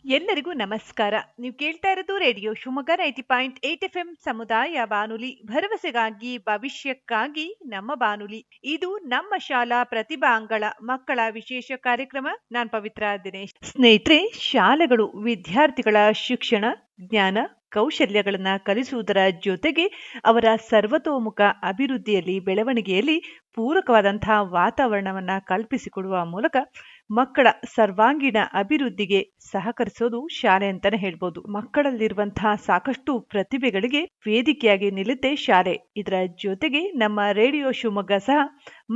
ಎಲ್ಲರಿಗೂ ನಮಸ್ಕಾರ. ನೀವು ಕೇಳ್ತಾ ಇರೋದು ರೇಡಿಯೋ ಶಿವಮೊಗ್ಗ 90.8 FM ಸಮುದಾಯ ಬಾನುಲಿ, ಭರವಸೆಗಾಗಿ ಭವಿಷ್ಯಕ್ಕಾಗಿ ನಮ್ಮ ಬಾನುಲಿ. ಇದು ನಮ್ಮ ಶಾಲಾ ಪ್ರತಿಭಾಂಗಳ ಮಕ್ಕಳ ವಿಶೇಷ ಕಾರ್ಯಕ್ರಮ. ನಾನ್ ಪವಿತ್ರ ದಿನೇಶ್. ಸ್ನೇಹಿತರೆ, ಶಾಲೆಗಳು ವಿದ್ಯಾರ್ಥಿಗಳ ಶಿಕ್ಷಣ, ಜ್ಞಾನ, ಕೌಶಲ್ಯಗಳನ್ನ ಕಲಿಸುವುದರ ಜೊತೆಗೆ ಅವರ ಸರ್ವತೋಮುಖ ಅಭಿವೃದ್ಧಿಯಲ್ಲಿ, ಬೆಳವಣಿಗೆಯಲ್ಲಿ ಪೂರಕವಾದಂತಹ ವಾತಾವರಣವನ್ನ ಕಲ್ಪಿಸಿಕೊಡುವ ಮೂಲಕ ಮಕ್ಕಳ ಸರ್ವಾಂಗೀಣ ಅಭಿವೃದ್ಧಿಗೆ ಸಹಕರಿಸೋದು ಶಾಲೆ ಅಂತಾನೆ ಹೇಳ್ಬೋದು. ಮಕ್ಕಳಲ್ಲಿರುವಂತಹ ಸಾಕಷ್ಟು ಪ್ರತಿಭೆಗಳಿಗೆ ವೇದಿಕೆಯಾಗಿ ನಿಲ್ಲುತ್ತೆ ಶಾಲೆ. ಇದರ ಜೊತೆಗೆ ನಮ್ಮ ರೇಡಿಯೋ ಶಿವಮೊಗ್ಗ ಸಹ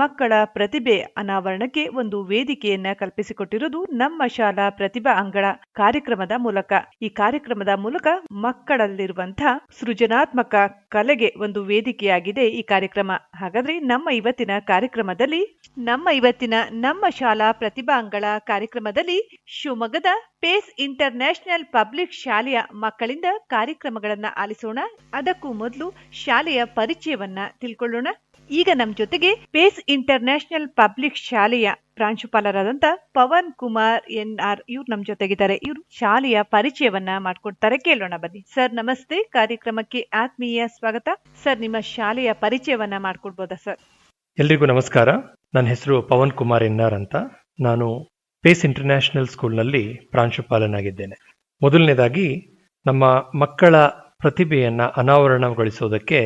ಮಕ್ಕಳ ಪ್ರತಿಭೆ ಅನಾವರಣಕ್ಕೆ ಒಂದು ವೇದಿಕೆಯನ್ನ ಕಲ್ಪಿಸಿಕೊಟ್ಟಿರೋದು ನಮ್ಮ ಶಾಲಾ ಪ್ರತಿಭಾ ಅಂಗಳ ಕಾರ್ಯಕ್ರಮದ ಮೂಲಕ. ಈ ಕಾರ್ಯಕ್ರಮದ ಮೂಲಕ ಮಕ್ಕಳಲ್ಲಿರುವಂತಹ ಸೃಜನಾತ್ಮಕ ಕಲೆಗೆ ಒಂದು ವೇದಿಕೆಯಾಗಿದೆ ಈ ಕಾರ್ಯಕ್ರಮ. ಹಾಗಾದ್ರೆ ನಮ್ಮ ಇವತ್ತಿನ ನಮ್ಮ ಶಾಲಾ ಪ್ರತಿಭಾ ಅಂಗಳ ಕಾರ್ಯಕ್ರಮದಲ್ಲಿ ಶಿವಮೊಗ್ಗದ ಪೇಸ್ ಇಂಟರ್ನ್ಯಾಷನಲ್ ಪಬ್ಲಿಕ್ ಶಾಲೆಯ ಮಕ್ಕಳಿಂದ ಕಾರ್ಯಕ್ರಮಗಳನ್ನ ಆಲಿಸೋಣ. ಅದಕ್ಕೂ ಮೊದಲು ಶಾಲೆಯ ಪರಿಚಯವನ್ನ ತಿಳ್ಕೊಳ್ಳೋಣ. ಈಗ ನಮ್ಮ ಜೊತೆಗೆ ಪೇಸ್ ಇಂಟರ್ನ್ಯಾಷನಲ್ ಪಬ್ಲಿಕ್ ಶಾಲೆಯ ಪ್ರಾಂಶುಪಾಲರಾದಂತ ಪವನ್ ಕುಮಾರ್ NR ಇವ್ರು ನಮ್ಮ ಜೊತೆಗಿದ್ದಾರೆ. ಇವರು ಶಾಲೆಯ ಪರಿಚಯವನ್ನ ಮಾಡ್ಕೊಡ್ತಾರೆ. ಕೇಳೋಣ ಬನ್ನಿ. ಸರ್ ನಮಸ್ತೆ, ಕಾರ್ಯಕ್ರಮಕ್ಕೆ ಆತ್ಮೀಯ ಸ್ವಾಗತ. ಸರ್, ನಿಮ್ಮ ಶಾಲೆಯ ಪರಿಚಯವನ್ನ ಮಾಡ್ಕೊಡ್ಬೋದಾ ಸರ್? ಎಲ್ರಿಗೂ ನಮಸ್ಕಾರ. ನನ್ನ ಹೆಸರು ಪವನ್ ಕುಮಾರ್ NR ಅಂತ. ನಾನು ಪೇಸ್ ಇಂಟರ್ನ್ಯಾಷನಲ್ ಸ್ಕೂಲ್ನಲ್ಲಿ ಪ್ರಾಂಶುಪಾಲನಾಗಿದ್ದೇನೆ. ಮೊದಲನೇದಾಗಿ ನಮ್ಮ ಮಕ್ಕಳ ಪ್ರತಿಭೆಯನ್ನು ಅನಾವರಣಗೊಳಿಸೋದಕ್ಕೆ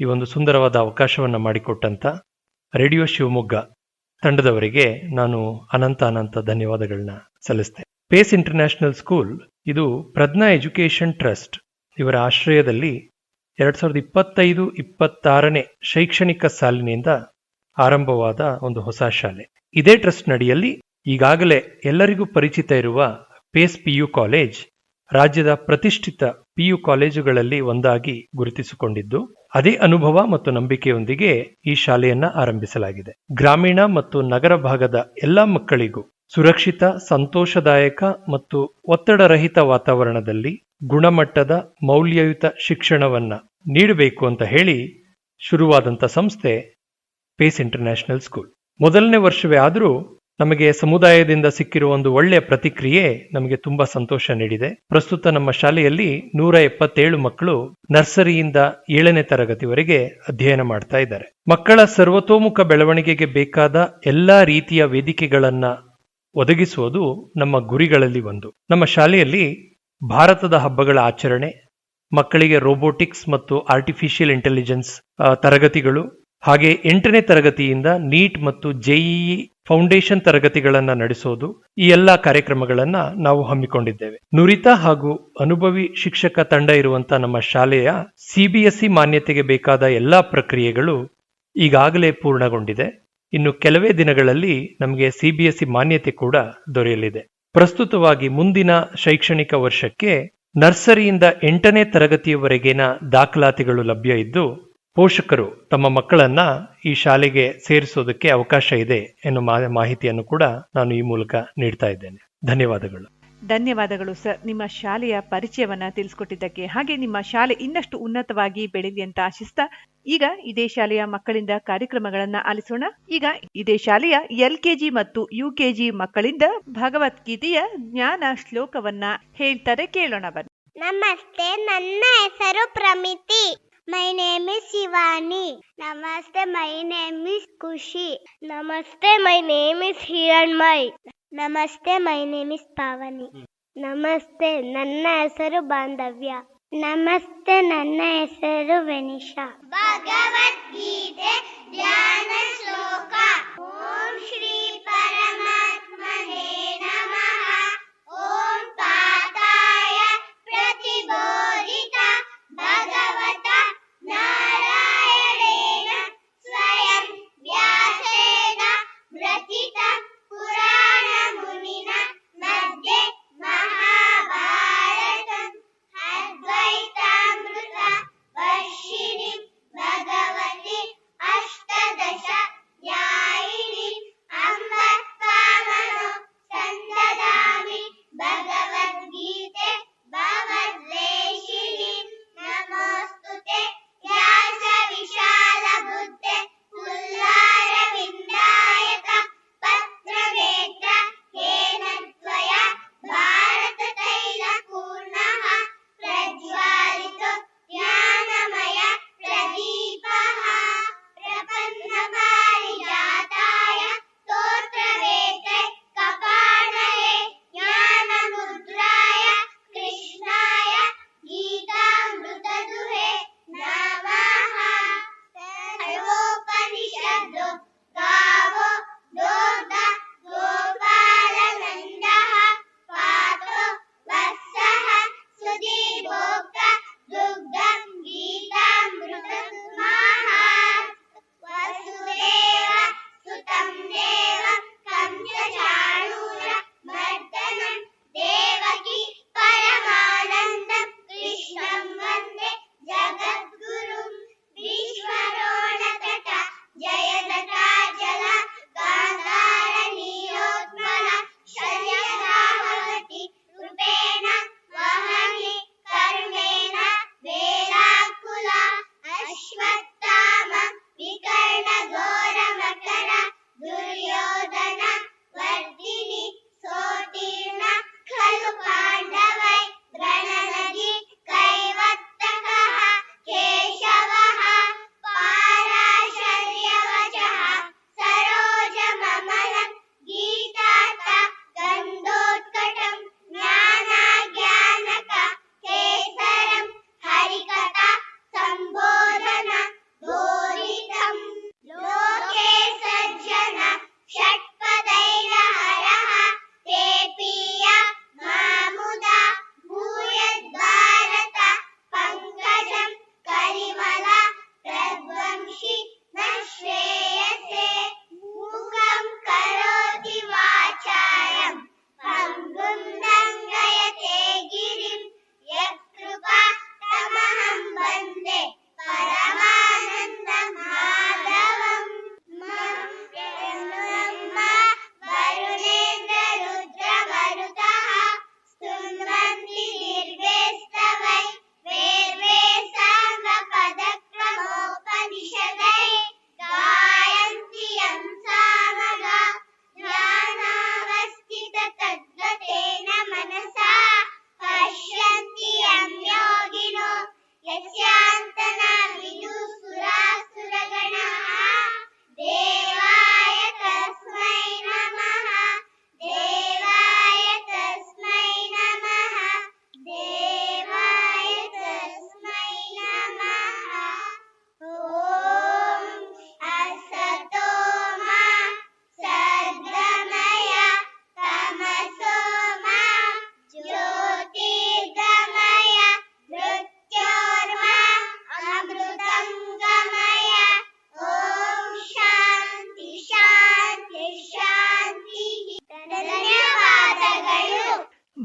ಈ ಒಂದು ಸುಂದರವಾದ ಅವಕಾಶವನ್ನು ಮಾಡಿಕೊಟ್ಟಂತ ರೇಡಿಯೋ ಶಿವಮೊಗ್ಗ ತಂಡದವರಿಗೆ ನಾನು ಅನಂತ ಧನ್ಯವಾದಗಳನ್ನ ಸಲ್ಲಿಸ್ತೇನೆ. ಪೇಸ್ ಇಂಟರ್ನ್ಯಾಷನಲ್ ಸ್ಕೂಲ್ ಇದು ಪ್ರಜ್ಞಾ ಎಜುಕೇಷನ್ ಟ್ರಸ್ಟ್ ಇವರ ಆಶ್ರಯದಲ್ಲಿ 2025-26ನೇ ಶೈಕ್ಷಣಿಕ ಸಾಲಿನಿಂದ ಆರಂಭವಾದ ಒಂದು ಹೊಸ ಶಾಲೆ. ಇದೇ ಟ್ರಸ್ಟ್ ನಡಿಯಲ್ಲಿ ಈಗಾಗಲೇ ಎಲ್ಲರಿಗೂ ಪರಿಚಿತ ಇರುವ ಪೇಸ್ PU ಕಾಲೇಜ್ ರಾಜ್ಯದ ಪ್ರತಿಷ್ಠಿತ PU ಕಾಲೇಜುಗಳಲ್ಲಿ ಒಂದಾಗಿ ಗುರುತಿಸಿಕೊಂಡಿದ್ದು, ಅದೇ ಅನುಭವ ಮತ್ತು ನಂಬಿಕೆಯೊಂದಿಗೆ ಈ ಶಾಲೆಯನ್ನ ಆರಂಭಿಸಲಾಗಿದೆ. ಗ್ರಾಮೀಣ ಮತ್ತು ನಗರ ಭಾಗದ ಎಲ್ಲಾ ಮಕ್ಕಳಿಗೂ ಸುರಕ್ಷಿತ, ಸಂತೋಷದಾಯಕ ಮತ್ತು ಒತ್ತಡರಹಿತ ವಾತಾವರಣದಲ್ಲಿ ಗುಣಮಟ್ಟದ ಮೌಲ್ಯಯುತ ಶಿಕ್ಷಣವನ್ನ ನೀಡಬೇಕು ಅಂತ ಹೇಳಿ ಶುರುವಾದಂಥ ಸಂಸ್ಥೆ ಪೇಸ್ ಇಂಟರ್ನ್ಯಾಷನಲ್ ಸ್ಕೂಲ್. ಮೊದಲನೇ ವರ್ಷವೇ ಆದರೂ ನಮಗೆ ಸಮುದಾಯದಿಂದ ಸಿಕ್ಕಿರುವ ಒಂದು ಒಳ್ಳೆಯ ಪ್ರತಿಕ್ರಿಯೆ ನಮಗೆ ತುಂಬಾ ಸಂತೋಷ ನೀಡಿದೆ. ಪ್ರಸ್ತುತ ನಮ್ಮ ಶಾಲೆಯಲ್ಲಿ 177 ಮಕ್ಕಳು ನರ್ಸರಿಯಿಂದ 7ನೇ ತರಗತಿವರೆಗೆ ಅಧ್ಯಯನ ಮಾಡ್ತಾ ಇದ್ದಾರೆ. ಮಕ್ಕಳ ಸರ್ವತೋಮುಖ ಬೆಳವಣಿಗೆಗೆ ಬೇಕಾದ ಎಲ್ಲಾ ರೀತಿಯ ವೇದಿಕೆಗಳನ್ನ ಒದಗಿಸುವುದು ನಮ್ಮ ಗುರಿಗಳಲ್ಲಿ ಒಂದು. ನಮ್ಮ ಶಾಲೆಯಲ್ಲಿ ಭಾರತದ ಹಬ್ಬಗಳ ಆಚರಣೆ, ಮಕ್ಕಳಿಗೆ ರೋಬೋಟಿಕ್ಸ್ ಮತ್ತು ಆರ್ಟಿಫಿಷಿಯಲ್ ಇಂಟೆಲಿಜೆನ್ಸ್ ತರಗತಿಗಳು, ಹಾಗೆ 8ನೇ ತರಗತಿಯಿಂದ ನೀಟ್ ಮತ್ತು JEE ಫೌಂಡೇಶನ್ ತರಗತಿಗಳನ್ನು ನಡೆಸೋದು, ಈ ಎಲ್ಲಾ ಕಾರ್ಯಕ್ರಮಗಳನ್ನ ನಾವು ಹಮ್ಮಿಕೊಂಡಿದ್ದೇವೆ. ನುರಿತ ಹಾಗೂ ಅನುಭವಿ ಶಿಕ್ಷಕ ತಂಡ ಇರುವಂತ ನಮ್ಮ ಶಾಲೆಯ CBSE ಮಾನ್ಯತೆಗೆ ಬೇಕಾದ ಎಲ್ಲಾ ಪ್ರಕ್ರಿಯೆಗಳು ಈಗಾಗಲೇ ಪೂರ್ಣಗೊಂಡಿದೆ. ಇನ್ನು ಕೆಲವೇ ದಿನಗಳಲ್ಲಿ ನಮಗೆ CBSE ಮಾನ್ಯತೆ ಕೂಡ ದೊರೆಯಲಿದೆ. ಪ್ರಸ್ತುತವಾಗಿ ಮುಂದಿನ ಶೈಕ್ಷಣಿಕ ವರ್ಷಕ್ಕೆ ನರ್ಸರಿಯಿಂದ 8ನೇ ತರಗತಿಯವರೆಗಿನ ದಾಖಲಾತಿಗಳು ಲಭ್ಯ ಇದ್ದು, ಪೋಷಕರು ತಮ್ಮ ಮಕ್ಕಳನ್ನ ಈ ಶಾಲೆಗೆ ಸೇರಿಸೋದಕ್ಕೆ ಅವಕಾಶ ಇದೆ ಎನ್ನುವ ಮಾಹಿತಿಯನ್ನು ಕೂಡ ನಾನು ಈ ಮೂಲಕ ನೀಡ್ತಾ ಇದ್ದೇನೆ. ಧನ್ಯವಾದಗಳು ಸರ್, ನಿಮ್ಮ ಶಾಲೆಯ ಪರಿಚಯವನ್ನ ತಿಳಿಸ್ಕೊಟ್ಟಿದ್ದಕ್ಕೆ. ಹಾಗೆ ನಿಮ್ಮ ಶಾಲೆ ಇನ್ನಷ್ಟು ಉನ್ನತವಾಗಿ ಬೆಳೀಲಿ ಅಂತ ಆಶಿಸ್ತಾ ಈಗ ಇದೇ ಶಾಲೆಯ ಮಕ್ಕಳಿಂದ ಕಾರ್ಯಕ್ರಮಗಳನ್ನ ಆಲಿಸೋಣ. ಈಗ ಇದೇ ಶಾಲೆಯ LKG ಮತ್ತು UKG ಮಕ್ಕಳಿಂದ ಭಗವದ್ಗೀತೆಯ ಜ್ಞಾನ ಶ್ಲೋಕವನ್ನ ಹೇಳ್ತಾರೆ. ಕೇಳೋಣ ಬನ್ನಿ. ನಮಸ್ತೆ, ನನ್ನ ಹೆಸರು ಪ್ರಮಿತಿ. My name is Shivani. Namaste, my name is Kushi. Namaste, my name is Hiranmay. Namaste, my name is Pavani. ನಮಸ್ತೆ, ನನ್ನ ಹೆಸರು ಬಾಂಧವ್ಯ. ನಮಸ್ತೆ, ನನ್ನ ಹೆಸರು ವೆನಿಷಾ. ಭಗವದ್ಗೀತೆ ಧ್ಯಾನ ಶ್ಲೋಕ. ಓಂ ಶ್ರೀ ಪರಮಾತ್ಮನೇ ನಮಃ. ಓಂ ಪಾತಾಯ ಪ್ರತಿಬೋಧಿತ ಭಗವತ ನಾರಾಯಣೇನ ಸ್ವಯಂ ವ್ಯಾಸೇನ ವ್ರತಿತ ಪುರಾಣ ಮುನಿನ ಮಧ್ಯೆ ಮಹಾಭಾರತಂ ಅದ್ವೈತಾಮೃತ ವರ್ಷಿಣಿ ಭಗವತಿ ಅಷ್ಟದಶ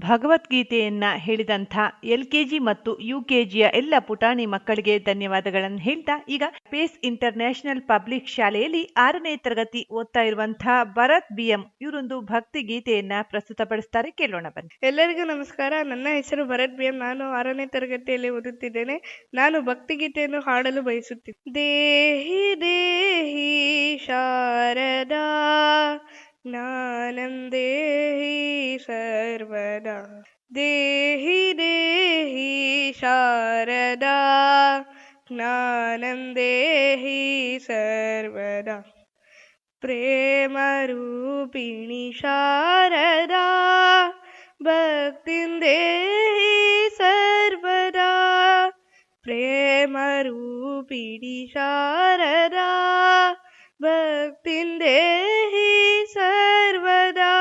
ಭಗವದ್ಗೀತೆಯನ್ನ ಹೇಳಿದಂಥ LKG ಮತ್ತು UKGಯ ಎಲ್ಲ ಪುಟಾಣಿ ಮಕ್ಕಳಿಗೆ ಧನ್ಯವಾದಗಳನ್ನು ಹೇಳ್ತಾ ಈಗ ಪೇಸ್ ಇಂಟರ್ನ್ಯಾಷನಲ್ ಪಬ್ಲಿಕ್ ಶಾಲೆಯಲ್ಲಿ 6ನೇ ತರಗತಿ ಓದ್ತಾ ಇರುವಂತಹ ಭರತ್ BM ಇವರೊಂದು ಭಕ್ತಿ ಗೀತೆಯನ್ನ ಪ್ರಸ್ತುತಪಡಿಸ್ತಾರೆ, ಕೇಳೋಣ ಬನ್ನಿ. ಎಲ್ಲರಿಗೂ ನಮಸ್ಕಾರ. ನನ್ನ ಹೆಸರು ಭರತ್ BM. ನಾನು 6ನೇ ತರಗತಿಯಲ್ಲಿ ಓದುತ್ತಿದ್ದೇನೆ. ನಾನು ಭಕ್ತಿಗೀತೆಯನ್ನು ಹಾಡಲು ಬಯಸುತ್ತೇನೆ. ದೇಹಿ ದೇಹಿ ಶಾರದಾ ಜ್ಞಾನಂ ದೇಹಿ ಸರ್ವದಾ. ದೇಹಿ ದೇಹಿ ಶಾರದಾ ಜ್ಞಾನಂ ದೇಹಿ ಸರ್ವದಾ. ಪ್ರೇಮ ರೂಪಿಣಿ ಶಾರದಾ ಭಕ್ತಿಂ ದೇಹಿ ಸರ್ವದಾ. ಪ್ರೇಮ ರೂಪಿಣಿ ಶಾರದಾ ಭಕ್ತಿಂ ದೇಹಿ ಸರ್ವದಾ.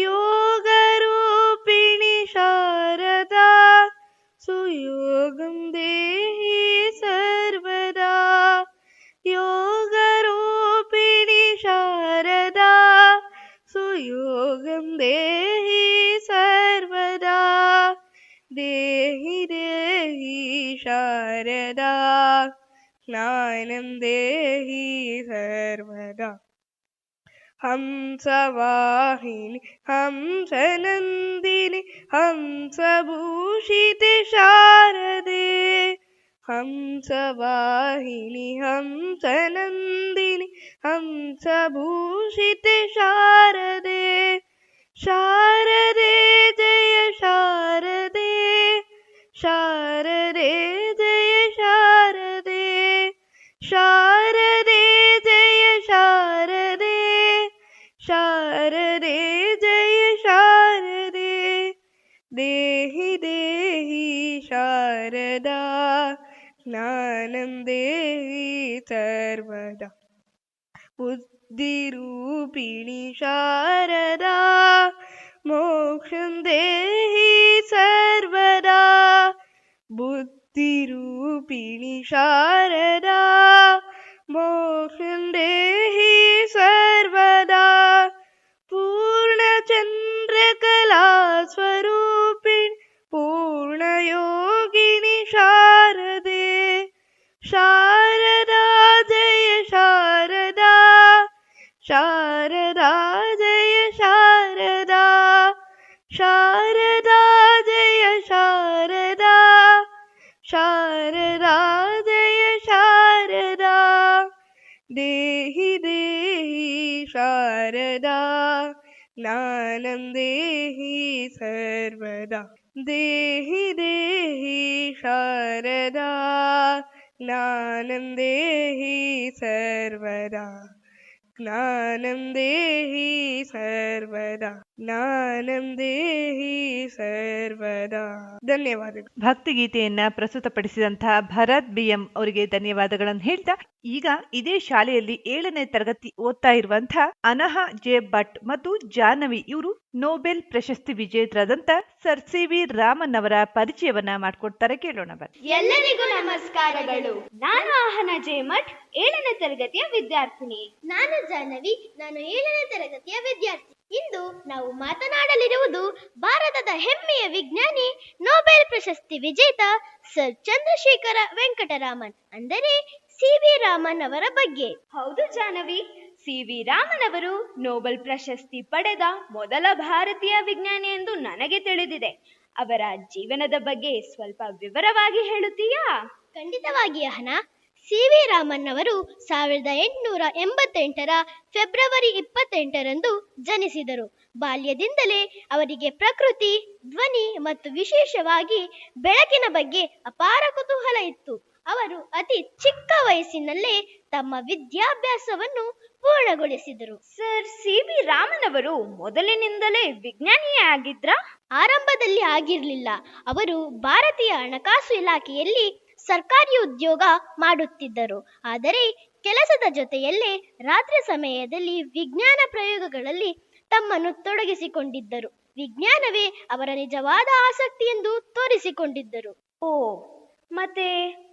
ಯೋಗ ರೂಪಿಣಿ ಶಾರದಾ ಸುಯೋಗಂ ದೇಹಿ ಸರ್ವದಾ. ಯೋಗ ರೂಪಿಣಿ ಶಾರದಾ ಸುಯೋಗಂ ದೇಹಿ ಸರ್ವದಾ. ದೇಹಿ ದೇಹಿ ಶಾರದಾ ಜ್ಞಾನಂ ದೇಹಿ ಸರ್ವದಾ. ಹಂಸವಾಹಿನಿ ಹಂಸನಂದಿನಿ ಹಂಸಭೂಷಿತೆ ಶಾರದೆ. ಹಂಸವಾಹಿನಿ ಹಂಸನಂದಿನಿ ಹಂಸಭೂಷಿತೆ ಶಾರದೆ. ಶಾರದೆ ಜಯ ಶಾರದೆ ಶಾರದೆ ಜಯ ಶಾರದೆ. ಶಾರದೆ ಜಯ ಶಾರದೆ ಶಾರದೆ ಜಯ ಶಾರದೆ. ದೇಹಿ ದೇಹಿ ಶಾರದಾ ಜ್ಞಾನಂ ದೇಹಿ ಸರ್ವದಾ. ಬುದ್ಧಿರೂಪಿಣಿ ಶಾರದಾ ಮೋಕ್ಷಂ ದೇಹಿ ಸರ್ವದಾ. ಬುದ್ಧಿರೂಪಿಣಿ ಶಾರದಾ ಮೋಕ್ಷಂ ದೇಹಿ ಸರ್ವದಾ. ಪೂರ್ಣಚಂದ್ರಕಲಾ ಸ್ವರೂಪಿಣಿ ಪೂರ್ಣಯೋಗಿನಿ ಶಾರದೆ. ಶಾರದಾ ಜಯ ಶಾರದಾ ಶಾರದಾ ಜಯ ಶಾರದಾ. ಶಾರದಾ ಜಯ ಶಾರದಾ ಶಾರದಾ ಜಯ ಶಾರದಾ. ದೇಹಿ ದೇಹಿ ಶಾರದಾ ಜ್ಞಾನಂ ದೇಹಿ ಸರ್ವದಾ. ದೇಹಿ ದೇಹಿ ಶಾರದಾ ಜ್ಞಾನಂ ದೇಹಿ ಸರ್ವದಾ. ಜ್ಞಾನಂ ದೇಹಿ ಸರ್ವದಾ ಜ್ಞಾನಂ ದೇಹಿ ಸರ್ವದಾ. ಧನ್ಯವಾದಗಳು. ಭಕ್ತಿಗೀತೆಯನ್ನ ಪ್ರಸ್ತುತಪಡಿಸಿದಂತಹ ಭರತ್ BM ಅವರಿಗೆ ಧನ್ಯವಾದಗಳನ್ನು ಹೇಳ್ತಾ ಈಗ ಇದೇ ಶಾಲೆಯಲ್ಲಿ 7ನೇ ತರಗತಿ ಓದ್ತಾ ಇರುವಂತಹ ಅನಹಾ J ಭಟ್ ಮತ್ತು ಜಾಹ್ನವಿ ಇವರು ನೊಬೆಲ್ ಪ್ರಶಸ್ತಿ ವಿಜೇತರಾದಂತ ಸರ್ CV ರಾಮನ್ ಅವರ ಪರಿಚಯವನ್ನ ಮಾಡ್ಕೊಡ್ತಾರೆ, ಕೇಳೋಣ ಬನ್ನಿ. ಎಲ್ಲರಿಗೂ ನಮಸ್ಕಾರಗಳು. ನಾನು ಅಹನಾ J ಭಟ್, 7ನೇ ತರಗತಿಯ ವಿದ್ಯಾರ್ಥಿನಿ. ನಾನು ಜಾಹ್ನವಿ, ನಾನು 7ನೇ ತರಗತಿಯ ವಿದ್ಯಾರ್ಥಿ. ಇಂದು ನಾವು ಮಾತನಾಡಲಿರುವುದು ಭಾರತದ ಹೆಮ್ಮೆಯ ವಿಜ್ಞಾನಿ, ನೊಬೆಲ್ ಪ್ರಶಸ್ತಿ ವಿಜೇತ ಸರ್ ಚಂದ್ರಶೇಖರ ವೆಂಕಟರಾಮನ್ ಅಂದರೆ CV ರಾಮನ್ ಅವರ ಬಗ್ಗೆ. ಹೌದು ಜಾಹ್ನವಿ, CV ರಾಮನ್ ಅವರು ನೊಬೆಲ್ ಪ್ರಶಸ್ತಿ ಪಡೆದ ಮೊದಲ ಭಾರತೀಯ ವಿಜ್ಞಾನಿ ಎಂದು ನನಗೆ ತಿಳಿದಿದೆ. ಅವರ ಜೀವನದ ಬಗ್ಗೆ ಸ್ವಲ್ಪ ವಿವರವಾಗಿ ಹೇಳುತ್ತೀಯಾ? ಖಂಡಿತವಾಗಿ ಅಹನಾ. CV ರಾಮನ್ ಅವರು 1888ರ ಫೆಬ್ರವರಿ 28ರಂದು ಜನಿಸಿದರು. ಬಾಲ್ಯದಿಂದಲೇ ಅವರಿಗೆ ಪ್ರಕೃತಿ, ಧ್ವನಿ ಮತ್ತು ವಿಶೇಷವಾಗಿ ಬೆಳಕಿನ ಬಗ್ಗೆ ಅಪಾರ ಕುತೂಹಲ ಇತ್ತು. ಅವರು ಅತಿ ಚಿಕ್ಕ ವಯಸ್ಸಿನಲ್ಲೇ ತಮ್ಮ ವಿದ್ಯಾಭ್ಯಾಸವನ್ನು ಪೂರ್ಣಗೊಳಿಸಿದರು. ಸರ್ CV ರಾಮನ್ ಅವರು ಮೊದಲಿನಿಂದಲೇ ವಿಜ್ಞಾನಿಯೇ ಆಗಿದ್ರಾ? ಆರಂಭದಲ್ಲಿ ಆಗಿರಲಿಲ್ಲ. ಅವರು ಭಾರತೀಯ ಹಣಕಾಸು ಇಲಾಖೆಯಲ್ಲಿ ಸರ್ಕಾರಿ ಉದ್ಯೋಗ ಮಾಡುತ್ತಿದ್ದರು. ಆದರೆ ಕೆಲಸದ ಜೊತೆಯಲ್ಲೇ ರಾತ್ರಿ ಸಮಯದಲ್ಲಿ ವಿಜ್ಞಾನ ಪ್ರಯೋಗಗಳಲ್ಲಿ ತಮ್ಮನ್ನು ತೊಡಗಿಸಿಕೊಂಡಿದ್ದರು. ವಿಜ್ಞಾನವೇ ಅವರ ನಿಜವಾದ ಆಸಕ್ತಿ ಎಂದು ತೋರಿಸಿಕೊಂಡಿದ್ದರು. ಓ, ಮತ್ತೆ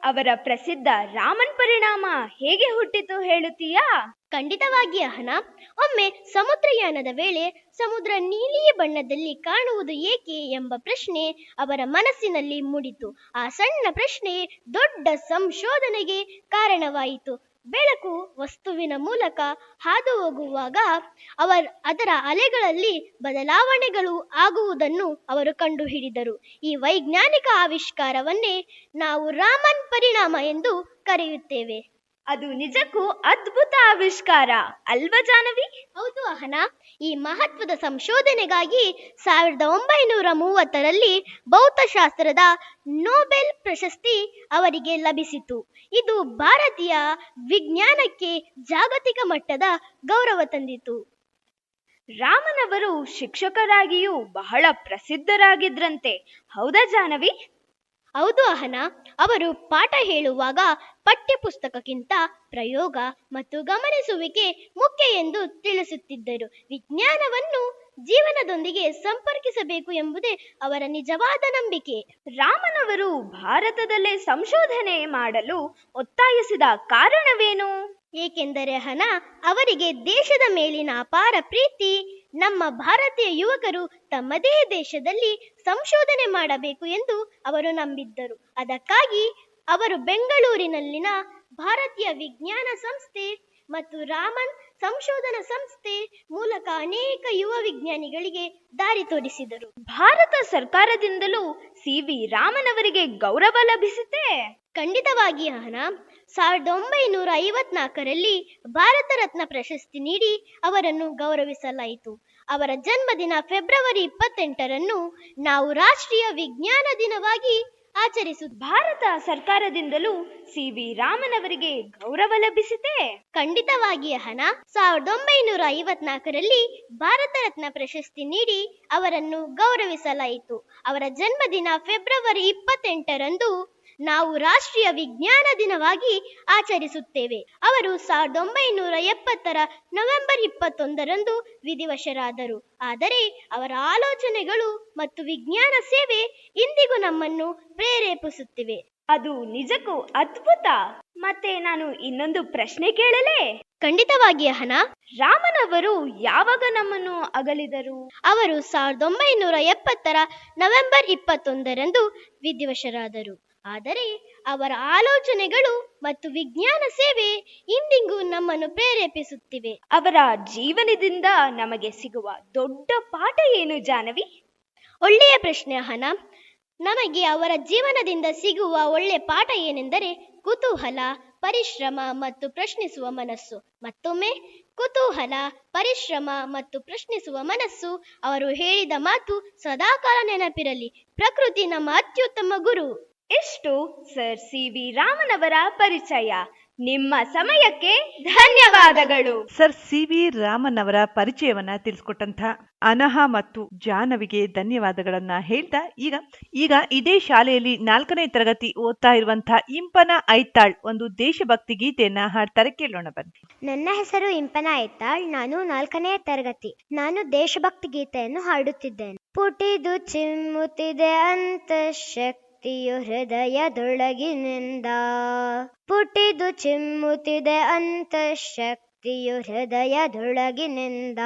ಅವರ ಪ್ರಸಿದ್ಧ ರಾಮನ್ ಪರಿಣಾಮ ಹೇಗೆ ಹುಟ್ಟಿತು ಹೇಳುತ್ತೀಯಾ? ಖಂಡಿತವಾಗಿ ಅಹನ. ಒಮ್ಮೆ ಸಮುದ್ರಯಾನದ ವೇಳೆ ಸಮುದ್ರ ನೀಲಿಯ ಬಣ್ಣದಲ್ಲಿ ಕಾಣುವುದು ಏಕೆ ಎಂಬ ಪ್ರಶ್ನೆ ಅವರ ಮನಸ್ಸಿನಲ್ಲಿ ಮೂಡಿತು. ಆ ಸಣ್ಣ ಪ್ರಶ್ನೆ ದೊಡ್ಡ ಸಂಶೋಧನೆಗೆ ಕಾರಣವಾಯಿತು. ಬೆಳಕು ವಸ್ತುವಿನ ಮೂಲಕ ಹಾದು ಹೋಗುವಾಗ ಅದರ ಅಲೆಗಳಲ್ಲಿ ಬದಲಾವಣೆಗಳು ಆಗುವುದನ್ನು ಅವರು ಕಂಡುಹಿಡಿದರು. ಈ ವೈಜ್ಞಾನಿಕ ಆವಿಷ್ಕಾರವನ್ನೇ ನಾವು ರಾಮನ್ ಪರಿಣಾಮ ಎಂದು ಕರೆಯುತ್ತೇವೆ. ಅದು ನಿಜಕ್ಕೂ ಅದ್ಭುತ ಆವಿಷ್ಕಾರ ಅಲ್ವಾ ಜಾಹ್ನವಿ? ಹೌದು ಅಹನ. ಈ ಮಹತ್ವದ ಸಂಶೋಧನೆಗಾಗಿ 1930ರಲ್ಲಿ ಭೌತಶಾಸ್ತ್ರದ ನೊಬೆಲ್ ಪ್ರಶಸ್ತಿ ಅವರಿಗೆ ಲಭಿಸಿತು. ಇದು ಭಾರತೀಯ ವಿಜ್ಞಾನಕ್ಕೆ ಜಾಗತಿಕ ಮಟ್ಟದ ಗೌರವ ತಂದಿತು. ರಾಮನ್ ಅವರು ಶಿಕ್ಷಕರಾಗಿಯೂ ಬಹಳ ಪ್ರಸಿದ್ಧರಾಗಿದ್ರಂತೆ, ಹೌದಾ ಜಾಹ್ನವಿ? ಹೌದು ಅಹನ. ಅವರು ಪಾಠ ಹೇಳುವಾಗ ಪಠ್ಯಪುಸ್ತಕಕ್ಕಿಂತ ಪ್ರಯೋಗ ಮತ್ತು ಗಮನಿಸುವಿಕೆ ಮುಖ್ಯ ಎಂದು ತಿಳಿಸುತ್ತಿದ್ದರು. ವಿಜ್ಞಾನವನ್ನು ಜೀವನದೊಂದಿಗೆ ಸಂಪರ್ಕಿಸಬೇಕು ಎಂಬುದೇ ಅವರ ನಿಜವಾದ ನಂಬಿಕೆ. ರಾಮನ್ ಅವರು ಭಾರತದಲ್ಲೇ ಸಂಶೋಧನೆ ಮಾಡಲು ಒತ್ತಾಯಿಸಿದ ಕಾರಣವೇನು? ಏಕೆಂದರೆ ಅವರಿಗೆ ದೇಶದ ಮೇಲಿನ ಅಪಾರ ಪ್ರೀತಿ. ನಮ್ಮ ಭಾರತೀಯ ಯುವಕರು ತಮ್ಮದೇ ದೇಶದಲ್ಲಿ ಸಂಶೋಧನೆ ಮಾಡಬೇಕು ಎಂದು ಅವರು ನಂಬಿದ್ದರು. ಅದಕ್ಕಾಗಿ ಅವರು ಬೆಂಗಳೂರಿನಲ್ಲಿನ ಭಾರತೀಯ ವಿಜ್ಞಾನ ಸಂಸ್ಥೆ ಮತ್ತು ರಾಮನ್ ಸಂಶೋಧನಾ ಸಂಸ್ಥೆ ಮೂಲಕ ಅನೇಕ ಯುವ ವಿಜ್ಞಾನಿಗಳಿಗೆ ದಾರಿ ತೋರಿಸಿದರು. ಭಾರತ ಸರ್ಕಾರದಿಂದಲೂ ಸಿ.ವಿ. ರಾಮನ್ ಅವರಿಗೆ ಗೌರವ ಲಭಿಸಿತೆ? ಖಂಡಿತವಾಗಿ ಅಹನ. 1954ರಲ್ಲಿ ಭಾರತ ರತ್ನ ಪ್ರಶಸ್ತಿ ನೀಡಿ ಅವರನ್ನು ಗೌರವಿಸಲಾಯಿತು. ಅವರ ಜನ್ಮದಿನ ಫೆಬ್ರವರಿ 28ರಂದು ನಾವು ರಾಷ್ಟ್ರೀಯ ವಿಜ್ಞಾನ ದಿನವಾಗಿ ಭಾರತ ಸರ್ಕಾರದಿಂದಲೂ ಸಿ.ವಿ. ರಾಮನ್ ಅವರಿಗೆ ಗೌರವ ಲಭಿಸಿತೆ? ಖಂಡಿತವಾಗಿ ಅಹನ. 1954ರಲ್ಲಿ ಭಾರತ ರತ್ನ ಪ್ರಶಸ್ತಿ ನೀಡಿ ಅವರನ್ನು ಗೌರವಿಸಲಾಯಿತು. ಅವರ ಜನ್ಮದಿನ ಫೆಬ್ರವರಿ 28ರಂದು ನಾವು ರಾಷ್ಟ್ರೀಯ ವಿಜ್ಞಾನ ದಿನವಾಗಿ ಆಚರಿಸುತ್ತೇವೆ. ಅವರು 1970ರ ನವೆಂಬರ್ 21ರಂದು ವಿಧಿವಶರಾದರು. ಆದರೆ ಅವರ ಆಲೋಚನೆಗಳು ಮತ್ತು ವಿಜ್ಞಾನ ಸೇವೆ ಇಂದಿಗೂ ನಮ್ಮನ್ನು ಪ್ರೇರೇಪಿಸುತ್ತಿವೆ. ಅದು ನಿಜಕ್ಕೂ ಅದ್ಭುತ. ಮತ್ತೆ ನಾನು ಇನ್ನೊಂದು ಪ್ರಶ್ನೆ ಕೇಳಲೇ? ಖಂಡಿತವಾಗಿ ಅಹನ. ರಾಮನ್ ಅವರು ಯಾವಾಗ ನಮ್ಮನ್ನು ಅಗಲಿದರು? ಅವರು 1970ರ ನವೆಂಬರ್ 21ರಂದು ವಿಧಿವಶರಾದರು. ಆದರೆ ಅವರ ಆಲೋಚನೆಗಳು ಮತ್ತು ವಿಜ್ಞಾನ ಸೇವೆ ಇಂದಿಗೂ ನಮ್ಮನ್ನು ಪ್ರೇರೇಪಿಸುತ್ತಿವೆ. ಅವರ ಜೀವನದಿಂದ ನಮಗೆ ಸಿಗುವ ದೊಡ್ಡ ಪಾಠ ಏನು ಜಾಹ್ನವಿ? ಒಳ್ಳೆಯ ಪ್ರಶ್ನೆ ಅಹನ. ನಮಗೆ ಅವರ ಜೀವನದಿಂದ ಸಿಗುವ ಒಳ್ಳೆಯ ಪಾಠ ಏನೆಂದರೆ ಕುತೂಹಲ, ಪರಿಶ್ರಮ ಮತ್ತು ಪ್ರಶ್ನಿಸುವ ಮನಸ್ಸು. ಮತ್ತೊಮ್ಮೆ ಕುತೂಹಲ, ಪರಿಶ್ರಮ ಮತ್ತು ಪ್ರಶ್ನಿಸುವ ಮನಸ್ಸು. ಅವರು ಹೇಳಿದ ಮಾತು ಸದಾಕಾಲ ನೆನಪಿರಲಿ. ಪ್ರಕೃತಿ ನಮ್ಮ ಅತ್ಯುತ್ತಮ ಗುರು. ಎಷ್ಟು ಸರ್ ಸಿ.ವಿ. ರಾಮನ್ ಅವರ ಪರಿಚಯ. ನಿಮ್ಮ ಸಮಯಕ್ಕೆ ಧನ್ಯವಾದಗಳು. Sir CV. ರಾಮನ್ ಅವರ ಪರಿಚಯವನ್ನ ತಿಳಿಸ್ಕೊಟ್ಟಂತ ಅನಹ ಮತ್ತು ಜಾಹ್ನವಿಗೆ ಧನ್ಯವಾದಗಳನ್ನ ಹೇಳ್ತಾ ಈಗ ಇದೇ ಶಾಲೆಯಲ್ಲಿ 4ನೇ ತರಗತಿ ಓದ್ತಾ ಇರುವಂತಹ ಇಂಪನ ಐತಾಳ್ ಒಂದು ದೇಶಭಕ್ತಿ ಗೀತೆಯನ್ನ ಹಾಡ್ತಾರೆ, ಕೇಳೋಣ ಬನ್ನಿ. ನನ್ನ ಹೆಸರು ಇಂಪನ ಐತಾಳ್. ನಾನು 4ನೇ ತರಗತಿ. ನಾನು ದೇಶಭಕ್ತಿ ಗೀತೆಯನ್ನು ಹಾಡುತ್ತಿದ್ದೇನೆ. ಪುಟಿದು ಚಿಮ್ಮುತ್ತಿದೆ ಅಂತಃಶಕ್ತಿಯು ಹೃದಯದೊಳಗಿನಿಂದ, ಪುಟಿದು ಚಿಮ್ಮುತ್ತಿದೆ ಅಂತಃಶಕ್ತಿಯು ಹೃದಯದೊಳಗಿನಿಂದ,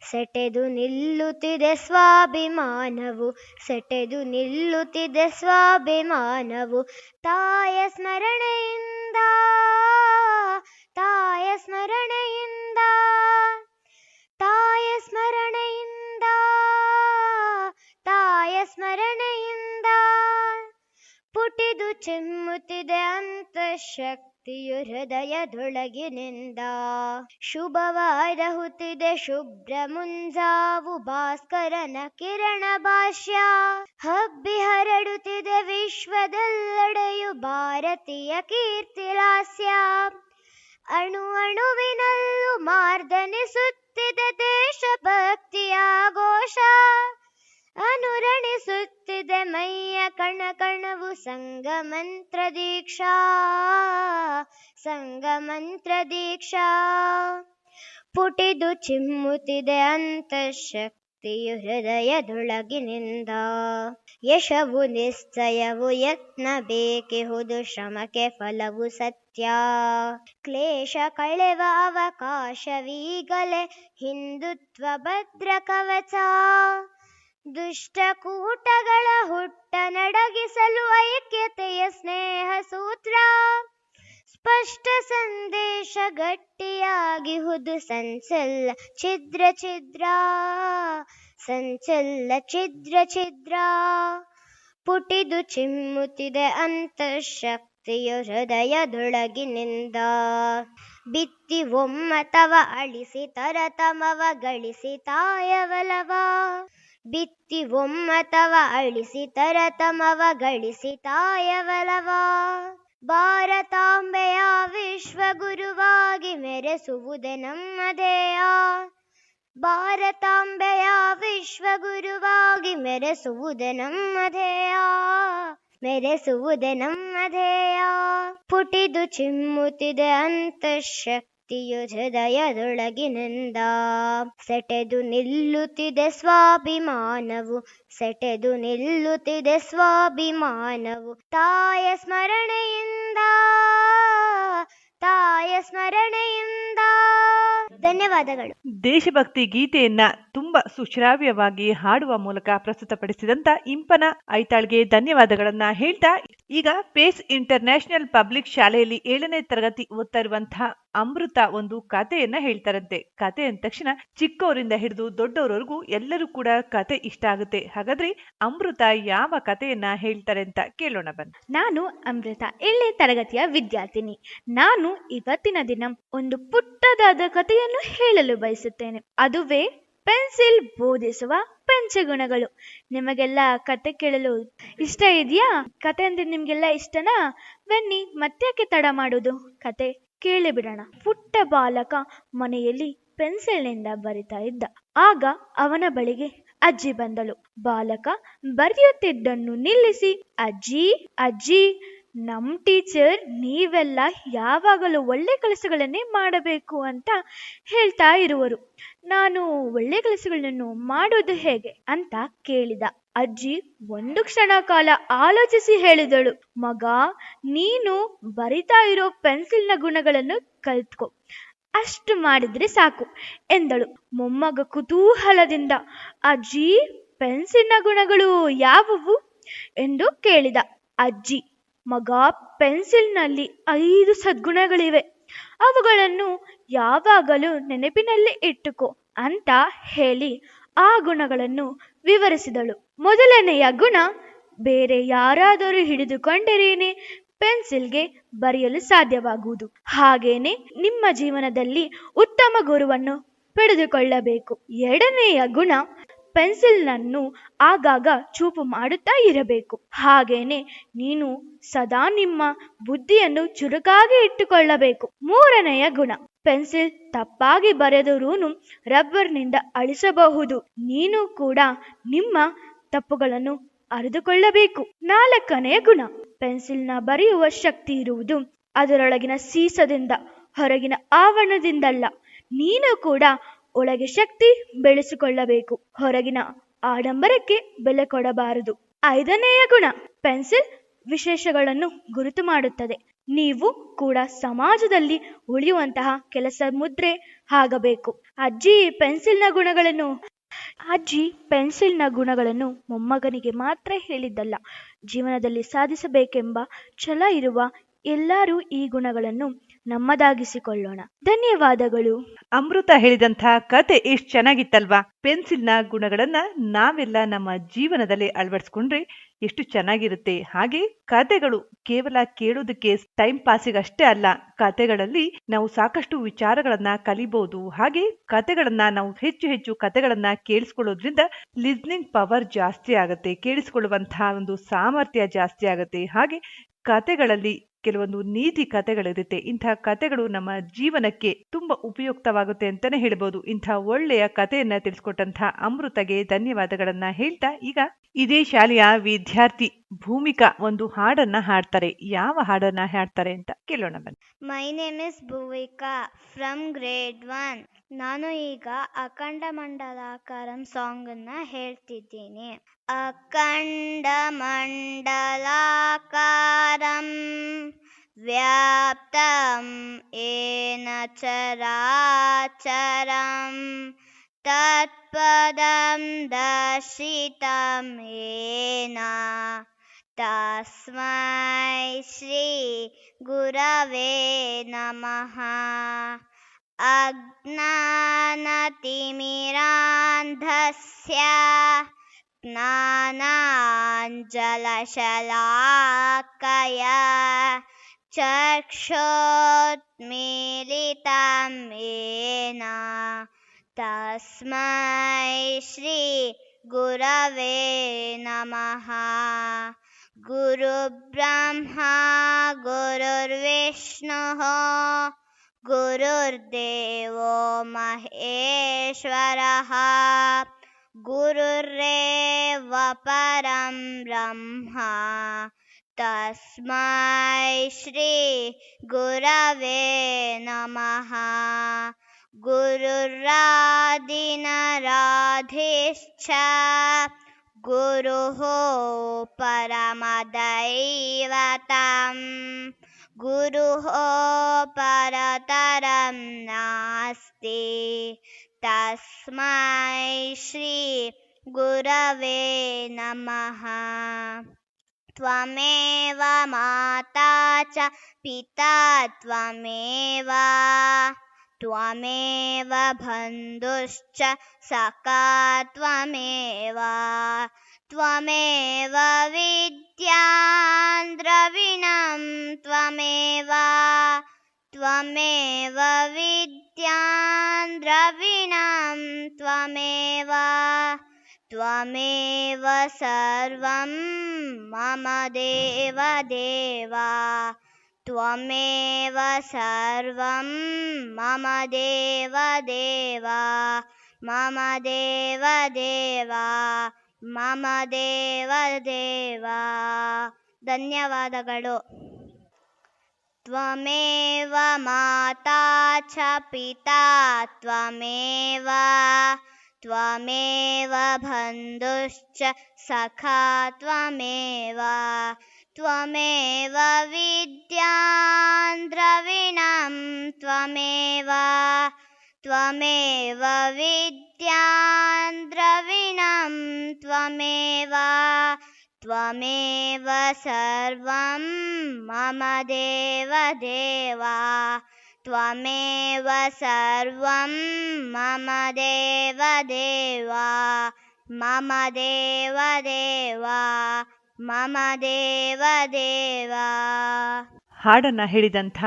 ಸೆಟೆದು ನಿಲ್ಲುತ್ತಿದೆ ಸ್ವಾಭಿಮಾನವು, ಸೆಟೆದು ನಿಲ್ಲುತ್ತಿದೆ ಸ್ವಾಭಿಮಾನವು, ತಾಯ ಸ್ಮರಣೆಯಿಂದ, ತಾಯ ಸ್ಮರಣೆಯಿಂದ, ತಾಯ ಸ್ಮರಣೆಯಿಂದ, ತಾಯ ಸ್ಮರಣೆಯಿಂದ, ಪುಟಿದು ಚಿಮ್ಮುತ್ತಿದೆ ಅಂತಃಶಕ್ತಿಯು ಹೃದಯದೊಳಗಿನಿಂದ. ಶುಭವಾರಹುತ್ತಿದೆ ಶುಭ್ರ ಮುಂಜಾವು ಭಾಸ್ಕರನ ಕಿರಣ ಭಾಷ್ಯ, ಹಬ್ಬಿ ಹರಡುತ್ತಿದೆ ವಿಶ್ವದೆಲ್ಲೆಡೆಯು ಭಾರತೀಯ ಕೀರ್ತಿಲಾಸ್ಯ. ಅಣು ಅಣುವಿನಲ್ಲೂ ಮಾರ್ದನಿಸುತ್ತಿದೆ ದೇಶಭಕ್ತಿಯ ಘೋಷ, ಅನುರಣಿಸುತ್ತಿದೆ ಮೈಯ ಕಣ ಕಣವು ಸಂಗಮಂತ್ರ ದೀಕ್ಷಾ, ಸಂಗಮಂತ್ರ ದೀಕ್ಷಾ. ಪುಟಿದು ಚಿಮ್ಮುತ್ತಿದೆ ಅಂತಃಶಕ್ತಿ ಶಕ್ತಿಯು ಹೃದಯದೊಳಗಿನಿಂದ. ಯಶವು ನಿಶ್ಚಯವು ಯತ್ನ ಬೇಕೆಹುದು ಶ್ರಮಕ್ಕೆ ಫಲವು ಸತ್ಯ. ಕ್ಲೇಶ ಕಳೆವ ಅವಕಾಶವೀಗಲೇ ಹಿಂದುತ್ವ ಭದ್ರ ಕವಚ. ದುಷ್ಟಕೂಟಗಳ ಹುಟ್ಟ ನಡಗಿಸಲು ಐಕ್ಯತೆಯ ಸ್ನೇಹ ಸೂತ್ರ. ಸ್ಪಷ್ಟ ಸಂದೇಶ ಗಟ್ಟಿಯಾಗಿಹುದು ಸಂಚಲ್ಲ ಛಿದ್ರ ಛಿದ್ರ. ಸಂಚಲ್ಲ ಛಿದ್ರ ಛಿದ್ರ. ಪುಟಿದು ಚಿಮ್ಮುತ್ತಿದೆ ಅಂತಃಶಕ್ತಿಯು ಹೃದಯದೊಳಗಿನಿಂದ. ಬಿತ್ತಿ ಒಮ್ಮತವ ಅಳಿಸಿ ತರತಮವ ಗಳಿಸಿ ತಾಯವಲವ. ಬಿತ್ತಿ ಒಮ್ಮತವ ಅಳಿಸಿ ತರತಮವ ಗಳಿಸಿ ತಾಯವಲವ. ಭಾರತಾಂಬೆಯ ವಿಶ್ವಗುರುವಾಗಿ ಮೆರೆಸುವುದೇ ನಮ್ಮ ಧ್ಯೇಯ. ಭಾರತಾಂಬೆಯ ವಿಶ್ವಗುರುವಾಗಿ ಮೆರೆಸುವುದೇ ನಮ್ಮ ಧ್ಯೇಯ. ಮೆರೆಸುವುದೇ ನಮ್ಮ ಧ್ಯೇಯ. ಪುಟಿದು ಚಿಮ್ಮುತ್ತಿದೆ ಅಂತಃಶಕ್ತಿಯು ಹೃದಯದೊಳಗಿನಿಂದ. ಸೆಟೆದು ನಿಲ್ಲುತ್ತಿದೆ ಸ್ವಾಭಿಮಾನವು. ಸೆಟೆದು ನಿಲ್ಲುತ್ತಿದೆ ಸ್ವಾಭಿಮಾನವು. ತಾಯ ಸ್ಮರಣೆಯಿಂದ. ತಾಯ ಸ್ಮರಣೆಯಿಂದ. ಧನ್ಯವಾದಗಳು. ದೇಶಭಕ್ತಿ ಗೀತೆಯನ್ನ ತುಂಬಾ ಸುಶ್ರಾವ್ಯವಾಗಿ ಹಾಡುವ ಮೂಲಕ ಪ್ರಸ್ತುತಪಡಿಸಿದಂತ ಇಂಪನ ಐತಾಳ್ಗೆ ಧನ್ಯವಾದಗಳನ್ನ ಹೇಳ್ತಾ, ಈಗ ಪೇಸ್ ಇಂಟರ್ನ್ಯಾಷನಲ್ ಪಬ್ಲಿಕ್ ಶಾಲೆಯಲ್ಲಿ 7ನೇ ತರಗತಿ ಓದ್ತಾ ಇರುವಂತಹ ಅಮೃತ ಒಂದು ಕಥೆಯನ್ನ ಹೇಳ್ತಾರಂತೆ. ಕತೆ ಅಂದ ತಕ್ಷಣ ಚಿಕ್ಕವರಿಂದ ಹಿಡಿದು ದೊಡ್ಡವರವರೆಗೂ ಎಲ್ಲರೂ ಕೂಡ ಕತೆ ಇಷ್ಟ ಆಗುತ್ತೆ. ಹಾಗಾದ್ರೆ ಅಮೃತ ಯಾವ ಕಥೆಯನ್ನ ಹೇಳ್ತಾರೆ ಅಂತ ಕೇಳೋಣ ಬನ್ನಿ. ನಾನು ಅಮೃತ, 7ನೇ ತರಗತಿಯ ವಿದ್ಯಾರ್ಥಿನಿ. ನಾನು ಇವತ್ತಿನ ದಿನ ಒಂದು ಪುಟ್ಟದಾದ ಕಥೆಯನ್ನು ಹೇಳಲು ಬಯಸುತ್ತೇನೆ. ಅದುವೇ ಪೆನ್ಸಿಲ್ ಬೋಧಿಸುವ ಪಂಚಗುಣಗಳು. ನಿಮಗೆಲ್ಲ ಕತೆ ಕೇಳಲು ಇಷ್ಟ ಇದೆಯಾ? ಕತೆ ಅಂದ್ರೆ ನಿಮ್ಗೆಲ್ಲ ಇಷ್ಟನಾ? ಬನ್ನಿ, ಮತ್ತ್ಯಾಕೆ ತಡ ಮಾಡುವುದು, ಕತೆ ಕೇಳಿಬಿಡೋಣ. ಪುಟ್ಟ ಬಾಲಕ ಮನೆಯಲ್ಲಿ ಪೆನ್ಸಿಲ್ನಿಂದ ಬರಿತಾ ಇದ್ದ. ಆಗ ಅವನ ಬಳಿಗೆ ಅಜ್ಜಿ ಬಂದಳು. ಬಾಲಕ ಬರೆಯುತ್ತಿದ್ದನ್ನು ನಿಲ್ಲಿಸಿ, ಅಜ್ಜಿ ಅಜ್ಜಿ, ನಮ್ ಟೀಚರ್ ನೀವೆಲ್ಲ ಯಾವಾಗಲೂ ಒಳ್ಳೆ ಕೆಲಸಗಳನ್ನೇ ಮಾಡಬೇಕು ಅಂತ ಹೇಳ್ತಾ ಇರುವರು. ನಾನು ಒಳ್ಳೆ ಕೆಲಸಗಳನ್ನು ಮಾಡೋದು ಹೇಗೆ ಅಂತ ಕೇಳಿದ. ಅಜ್ಜಿ ಒಂದು ಕ್ಷಣ ಕಾಲ ಆಲೋಚಿಸಿ ಹೇಳಿದಳು, ಮಗ, ನೀನು ಬರಿತಾ ಇರೋ ಪೆನ್ಸಿಲ್ನ ಗುಣಗಳನ್ನು ಕಲ್ತ್ಕೊ, ಅಷ್ಟು ಮಾಡಿದ್ರೆ ಸಾಕು ಎಂದಳು. ಮೊಮ್ಮಗ ಕುತೂಹಲದಿಂದ, ಅಜ್ಜಿ, ಪೆನ್ಸಿಲ್ನ ಗುಣಗಳು ಯಾವುವು ಎಂದು ಕೇಳಿದ. ಅಜ್ಜಿ, ಮಗ, ಪೆನ್ಸಿಲ್ನಲ್ಲಿ 5 ಸದ್ಗುಣಗಳಿವೆ. ಅವುಗಳನ್ನು ಯಾವಾಗಲೂ ನೆನಪಿನಲ್ಲಿ ಇಟ್ಟುಕೋ ಅಂತ ಹೇಳಿ ಆ ಗುಣಗಳನ್ನು ವಿವರಿಸಿದಳು. ಮೊದಲನೆಯ ಗುಣ, ಬೇರೆ ಯಾರಾದರೂ ಹಿಡಿದುಕೊಂಡರೇನೆ ಪೆನ್ಸಿಲ್ಗೆ ಬರೆಯಲು ಸಾಧ್ಯವಾಗುವುದು. ಹಾಗೇನೆ ನಿಮ್ಮ ಜೀವನದಲ್ಲಿ ಉತ್ತಮ ಗುರುವನ್ನು ಪಡೆದುಕೊಳ್ಳಬೇಕು. ಎರಡನೆಯ ಗುಣ, ಪೆನ್ಸಿಲ್ನನ್ನು ಆಗಾಗ ಚೂಪು ಮಾಡುತ್ತಾ ಇರಬೇಕು. ಹಾಗೇನೆ ನೀನು ಸದಾ ನಿಮ್ಮ ಬುದ್ಧಿಯನ್ನು ಚುರುಕಾಗಿ ಇಟ್ಟುಕೊಳ್ಳಬೇಕು. ಮೂರನೆಯ ಗುಣ, ಪೆನ್ಸಿಲ್ ತಪ್ಪಾಗಿ ಬರೆದರೂ ರಬ್ಬರ್ನಿಂದ ಅಳಿಸಬಹುದು. ನೀನು ಕೂಡ ನಿಮ್ಮ ತಪ್ಪುಗಳನ್ನು ಅರಿತುಕೊಳ್ಳಬೇಕು. ನಾಲ್ಕನೆಯ ಗುಣ, ಪೆನ್ಸಿಲ್ನ ಬರೆಯುವ ಶಕ್ತಿ ಇರುವುದು ಅದರೊಳಗಿನ ಸೀಸದಿಂದ, ಹೊರಗಿನ ಆವರಣದಿಂದಲ್ಲ. ನೀನು ಕೂಡ ಒಳಗೆ ಶಕ್ತಿ ಬೆಳೆಸಿಕೊಳ್ಳಬೇಕು, ಹೊರಗಿನ ಆಡಂಬರಕ್ಕೆ ಬೆಲೆ ಕೊಡಬಾರದು. ಐದನೆಯ ಗುಣ, ಪೆನ್ಸಿಲ್ ವಿಶೇಷಗಳನ್ನು ಗುರುತು ಮಾಡುತ್ತದೆ. ನೀವು ಕೂಡ ಸಮಾಜದಲ್ಲಿ ಉಳಿಯುವಂತಹ ಕೆಲಸ ಮುದ್ರೆ ಆಗಬೇಕು. ಅಜ್ಜಿ ಪೆನ್ಸಿಲ್ನ ಗುಣಗಳನ್ನು ಮೊಮ್ಮಗನಿಗೆ ಮಾತ್ರ ಹೇಳಿದ್ದಲ್ಲ, ಜೀವನದಲ್ಲಿ ಸಾಧಿಸಬೇಕೆಂಬ ಛಲ ಇರುವ ಎಲ್ಲರೂ ಈ ಗುಣಗಳನ್ನು ನಮ್ಮದಾಗಿಸಿಕೊಳ್ಳೋಣ. ಧನ್ಯವಾದಗಳು. ಅಮೃತ ಹೇಳಿದಂತಹ ಕತೆ ಎಷ್ಟು ಚೆನ್ನಾಗಿತ್ತಲ್ವಾ? ಪೆನ್ಸಿಲ್ನ ಗುಣಗಳನ್ನ ನಾವೆಲ್ಲ ನಮ್ಮ ಜೀವನದಲ್ಲಿ ಅಳವಡಿಸ್ಕೊಂಡ್ರೆ ಎಷ್ಟು ಚೆನ್ನಾಗಿರುತ್ತೆ. ಹಾಗೆ ಕತೆಗಳು ಕೇವಲ ಕೇಳೋದಕ್ಕೆ ಟೈಮ್ ಪಾಸಿಗಷ್ಟೇ ಅಲ್ಲ, ಕತೆಗಳಲ್ಲಿ ನಾವು ಸಾಕಷ್ಟು ವಿಚಾರಗಳನ್ನ ಕಲಿಬಹುದು. ಹಾಗೆ ಕತೆಗಳನ್ನ ನಾವು ಹೆಚ್ಚು ಕತೆಗಳನ್ನ ಕೇಳಿಸ್ಕೊಳ್ಳೋದ್ರಿಂದ ಲಿಸ್ನಿಂಗ್ ಪವರ್ ಜಾಸ್ತಿ ಆಗುತ್ತೆ, ಕೇಳಿಸ್ಕೊಳ್ಳುವಂತಹ ಒಂದು ಸಾಮರ್ಥ್ಯ ಜಾಸ್ತಿ ಆಗುತ್ತೆ. ಹಾಗೆ ಕತೆಗಳಲ್ಲಿ ಕೆಲವೊಂದು ನೀತಿ ಕತೆಗಳಿರುತ್ತೆ. ಇಂತಹ ಕತೆಗಳು ನಮ್ಮ ಜೀವನಕ್ಕೆ ತುಂಬಾ ಉಪಯುಕ್ತವಾಗುತ್ತೆ ಅಂತಾನೆ ಹೇಳ್ಬೋದು. ಇಂತಹ ಒಳ್ಳೆಯ ಕಥೆಯನ್ನ ತಿಳಿಸ್ಕೊಟ್ಟಂತಹ ಅಮೃತಗೆ ಧನ್ಯವಾದಗಳನ್ನ ಹೇಳ್ತಾ, ಈಗ ಇದೇ ಶಾಲೆಯ ವಿದ್ಯಾರ್ಥಿ ಭೂಮಿಕಾ ಒಂದು ಹಾಡನ್ನ ಹಾಡ್ತಾರೆ. ಯಾವ ಹಾಡನ್ನ ಹಾಡ್ತಾರೆ ಅಂತ ಕೇಳೋಣ ಬನ್ನಿ. My name is Bhuvika from grade 1. ನಾನು ಈಗ ಅಖಂಡ ಮಂಡಲಾಕಾರಂ ಸಾಂಗ್ ಅನ್ನ ಹೇಳ್ತಿದ್ದೀನಿ. ಅಖಂಡ ಮಂಡಲಾಕಾರಂ ವ್ಯಾಪ್ತಂ ಏನ ಚರಾಚರಂ ತತ್ಪದಂ ದರ್ಶಿತಂ ಏನ ತಸ್ಮೈ ಶ್ರೀ ಗುರವೇ ನಮಃ. ಅಜ್ಞಾನತಿಮಿರಾಂಧಸ್ಯ ಜ್ಞಾನಾಂಜಲಶಲಾಕಯ ಚಕ್ಷುರ್ಮಿಲಿತಂ ಯೇನ ತಸ್ಮೈ ಶ್ರೀ ಗುರವೇ ನಮಃ. ಗುರು ಬ್ರಹ್ಮ ಗುರುರ್ವಿಷ್ಣುಃ ಗುರುರ್ದೇವೋ ಮಹೇಶ್ವರಃ ಗುರುರೇವ ಪರಂ ಬ್ರಹ್ಮ ತಸ್ಮೈ ಶ್ರೀ ಗುರವೇ ನಮಃ. ಗುರುರಾದಿನರಾಧಿಶ್ಚ ಗುರುಃ ಪರಮದೈವತಂ ಗುರುಃ ಪರತರಂ ನಾಸ್ತಿ ತಸ್ಮೈ ಶ್ರೀ ಗುರವೇ ನಮಃ. ತ್ವಮೇವ ಮಾತಾ ಚ ಪಿತಾ ತ್ವಮೇವ ತ್ವಮೇವ ಬಂಧುಶ್ಚ ಸಖಾ ತ್ವಮೇವ ತ್ವಮೇವ ವಿದ್ಯಾನ್ ದ್ರವಿಣಂ ತ್ವಮೇವ ತ್ವಮೇವ ವಿದ್ಯಾನ್ ದ್ರವಿಣಂ ತ್ವಮೇವ ತ್ವಮೇವ ಸರ್ವಂ ಮಮ ದೇವ ದೇವ ತ್ವಮೇವ ಸರ್ವಂ ಮಮ ದೇವ ದೇವ ಮಮ ದೇವ ದೇವ ಮಮ ದೇವ ದೇವ. ಧನ್ಯವಾದಗಳು. ತ್ವಮೇವ ಮಾತಾ ಚ ಪಿತಾ ತ್ವಮೇವ ತ್ವಮೇವ ಬಂಧುಶ್ಚ ಸಖಾ ತ್ವಮೇವ ತ್ವಮೇವ ವಿದ್ಯಾನ್ ದ್ರವಿಣಂ ತ್ವಮೇವ ತ್ವಮೇವ ವಿದ್ಯಾನ್ ದ್ರವಿಣಂ ತ್ವಮೇವ ತ್ವಮೇವ ಸರ್ವಂ ಮಮ ದೇವ ದೇವ ತ್ವಮೇವ ಸರ್ವಂ ಮಮ ದೇವ ದೇವ ಮಮ ದೇವ ದೇವ ಮಮ ದೇವ ದೇವ. ಹಾಡನ್ನ ಹೇಳಿದಂಥ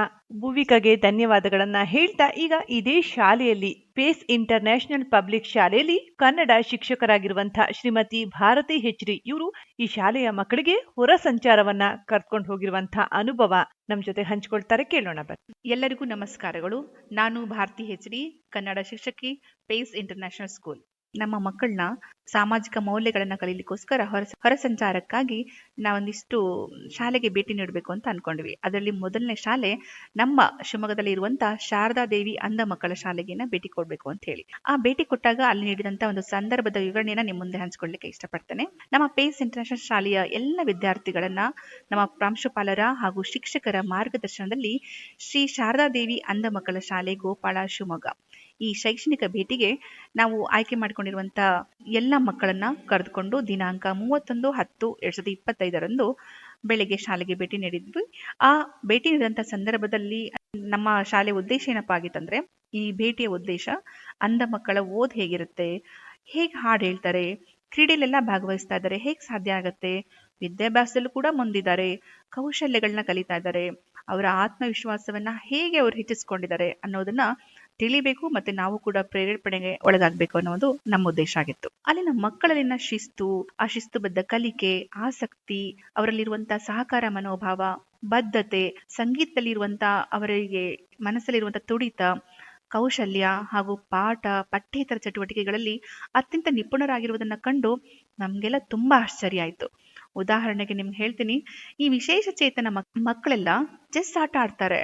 ಭುವಿಕಾಗೆ ಧನ್ಯವಾದಗಳನ್ನ ಹೇಳ್ತಾ ಈಗ ಇದೇ ಶಾಲೆಯಲ್ಲಿ ಪೇಸ್ ಇಂಟರ್ನ್ಯಾಷನಲ್ ಪಬ್ಲಿಕ್ ಶಾಲೆಯಲ್ಲಿ ಕನ್ನಡ ಶಿಕ್ಷಕರಾಗಿರುವಂತಹ ಶ್ರೀಮತಿ ಭಾರತಿ ಹೆಚ್ಡಿ ಇವರು ಈ ಶಾಲೆಯ ಮಕ್ಕಳಿಗೆ ಹೊರ ಸಂಚಾರವನ್ನ ಕರ್ಕೊಂಡು ಹೋಗಿರುವಂತಹ ಅನುಭವ ನಮ್ ಜೊತೆ ಹಂಚ್ಕೊಳ್ತಾರೆ. ಕೇಳೋಣ ಬನ್ನಿ. ಎಲ್ಲರಿಗೂ ನಮಸ್ಕಾರಗಳು. ನಾನು ಭಾರತಿ ಹೆಚ್ಡಿ, ಕನ್ನಡ ಶಿಕ್ಷಕಿ, ಪೇಸ್ ಇಂಟರ್ನ್ಯಾಷನಲ್ ಸ್ಕೂಲ್. ನಮ್ಮ ಮಕ್ಕಳನ್ನ ಸಾಮಾಜಿಕ ಮೌಲ್ಯಗಳನ್ನ ಕಲೀಲಿಕ್ಕೋಸ್ಕರ ಹೊರ ಸಂಚಾರಕ್ಕಾಗಿ ನಾವೊಂದಿಷ್ಟು ಶಾಲೆಗೆ ಭೇಟಿ ನೀಡಬೇಕು ಅಂತ ಅನ್ಕೊಂಡ್ವಿ. ಅದರಲ್ಲಿ ಮೊದಲನೇ ಶಾಲೆ ನಮ್ಮ ಶಿವಮೊಗ್ಗದಲ್ಲಿ ಇರುವಂತಹ ಶಾರದಾ ದೇವಿ ಅಂಧ ಮಕ್ಕಳ ಶಾಲೆಗೆ ಭೇಟಿ ಕೊಡ್ಬೇಕು ಅಂತ ಹೇಳಿ. ಆ ಭೇಟಿ ಕೊಟ್ಟಾಗ ಅಲ್ಲಿ ನೀಡಿದಂತ ಒಂದು ಸಂದರ್ಭದ ವಿವರಣೆಯನ್ನ ನಿಮ್ಮ ಮುಂದೆ ಹಂಚ್ಕೊಳ್ಳಿಕ್ಕೆ ಇಷ್ಟಪಡ್ತೇನೆ. ನಮ್ಮ ಪೇಸ್ ಇಂಟರ್ನ್ಯಾಷನಲ್ ಶಾಲೆಯ ಎಲ್ಲ ವಿದ್ಯಾರ್ಥಿಗಳನ್ನ ನಮ್ಮ ಪ್ರಾಂಶುಪಾಲರ ಹಾಗೂ ಶಿಕ್ಷಕರ ಮಾರ್ಗದರ್ಶನದಲ್ಲಿ ಶ್ರೀ ಶಾರದಾ ದೇವಿ ಅಂಧ ಮಕ್ಕಳ ಶಾಲೆ ಗೋಪಾಳ ಶಿವಮೊಗ್ಗ ಈ ಶೈಕ್ಷಣಿಕ ಭೇಟಿಗೆ ನಾವು ಆಯ್ಕೆ ಮಾಡಿಕೊಂಡಿರುವಂತ ಎಲ್ಲ ಮಕ್ಕಳನ್ನ ಕರೆದುಕೊಂಡು ದಿನಾಂಕ 31/10/2025 ಬೆಳಿಗ್ಗೆ ಶಾಲೆಗೆ ಭೇಟಿ ನೀಡಿದ್ವಿ. ಆ ಭೇಟಿ ನೀಡಿದಂತ ಸಂದರ್ಭದಲ್ಲಿ ನಮ್ಮ ಶಾಲೆ ಉದ್ದೇಶ ಏನಪ್ಪಾ ಆಗಿತ್ತಂದ್ರೆ, ಈ ಭೇಟಿಯ ಉದ್ದೇಶ ಅಂಧ ಮಕ್ಕಳ ಓದ್ ಹೇಗಿರುತ್ತೆ, ಹೇಗೆ ಹಾಡು ಹೇಳ್ತಾರೆ, ಕ್ರೀಡೆಯಲ್ಲೆಲ್ಲ ಭಾಗವಹಿಸ್ತಾ ಇದ್ದಾರೆ, ಹೇಗೆ ಸಾಧ್ಯ ಆಗತ್ತೆ, ವಿದ್ಯಾಭ್ಯಾಸದಲ್ಲೂ ಕೂಡ ಮುಂದಿದ್ದಾರೆ, ಕೌಶಲ್ಯಗಳನ್ನ ಕಲಿತಾ ಇದ್ದಾರೆ, ಅವರ ಆತ್ಮವಿಶ್ವಾಸವನ್ನ ಹೇಗೆ ಅವ್ರು ಹೆಚ್ಚಿಸ್ಕೊಂಡಿದ್ದಾರೆ ಅನ್ನೋದನ್ನ ತಿಳಿಬೇಕು, ಮತ್ತೆ ನಾವು ಕೂಡ ಪ್ರೇರೇಪಣೆಗೆ ಒಳಗಾಗಬೇಕು ಅನ್ನೋದು ನಮ್ಮ ಉದ್ದೇಶ ಆಗಿತ್ತು. ಅಲ್ಲಿನ ಮಕ್ಕಳಲ್ಲಿನ ಶಿಸ್ತು, ಆ ಶಿಸ್ತುಬದ್ಧ ಕಲಿಕೆ, ಆಸಕ್ತಿ, ಅವರಲ್ಲಿರುವಂತಹ ಸಹಕಾರ ಮನೋಭಾವ, ಬದ್ಧತೆ, ಸಂಗೀತದಲ್ಲಿರುವಂತ ಅವರಿಗೆ ಮನಸ್ಸಲ್ಲಿರುವಂತ ತುಡಿತ, ಕೌಶಲ್ಯ ಹಾಗೂ ಪಾಠ ಪಠ್ಯೇತರ ಚಟುವಟಿಕೆಗಳಲ್ಲಿ ಅತ್ಯಂತ ನಿಪುಣರಾಗಿರುವುದನ್ನ ಕಂಡು ನಮ್ಗೆಲ್ಲ ತುಂಬಾ ಆಶ್ಚರ್ಯ ಆಯ್ತು. ಉದಾಹರಣೆಗೆ ನಿಮ್ಗೆ ಹೇಳ್ತೀನಿ, ಈ ವಿಶೇಷ ಚೇತನ ಮಕ್ಕಳೆಲ್ಲ ಚೆಸ್ ಆಟ ಆಡ್ತಾರೆ.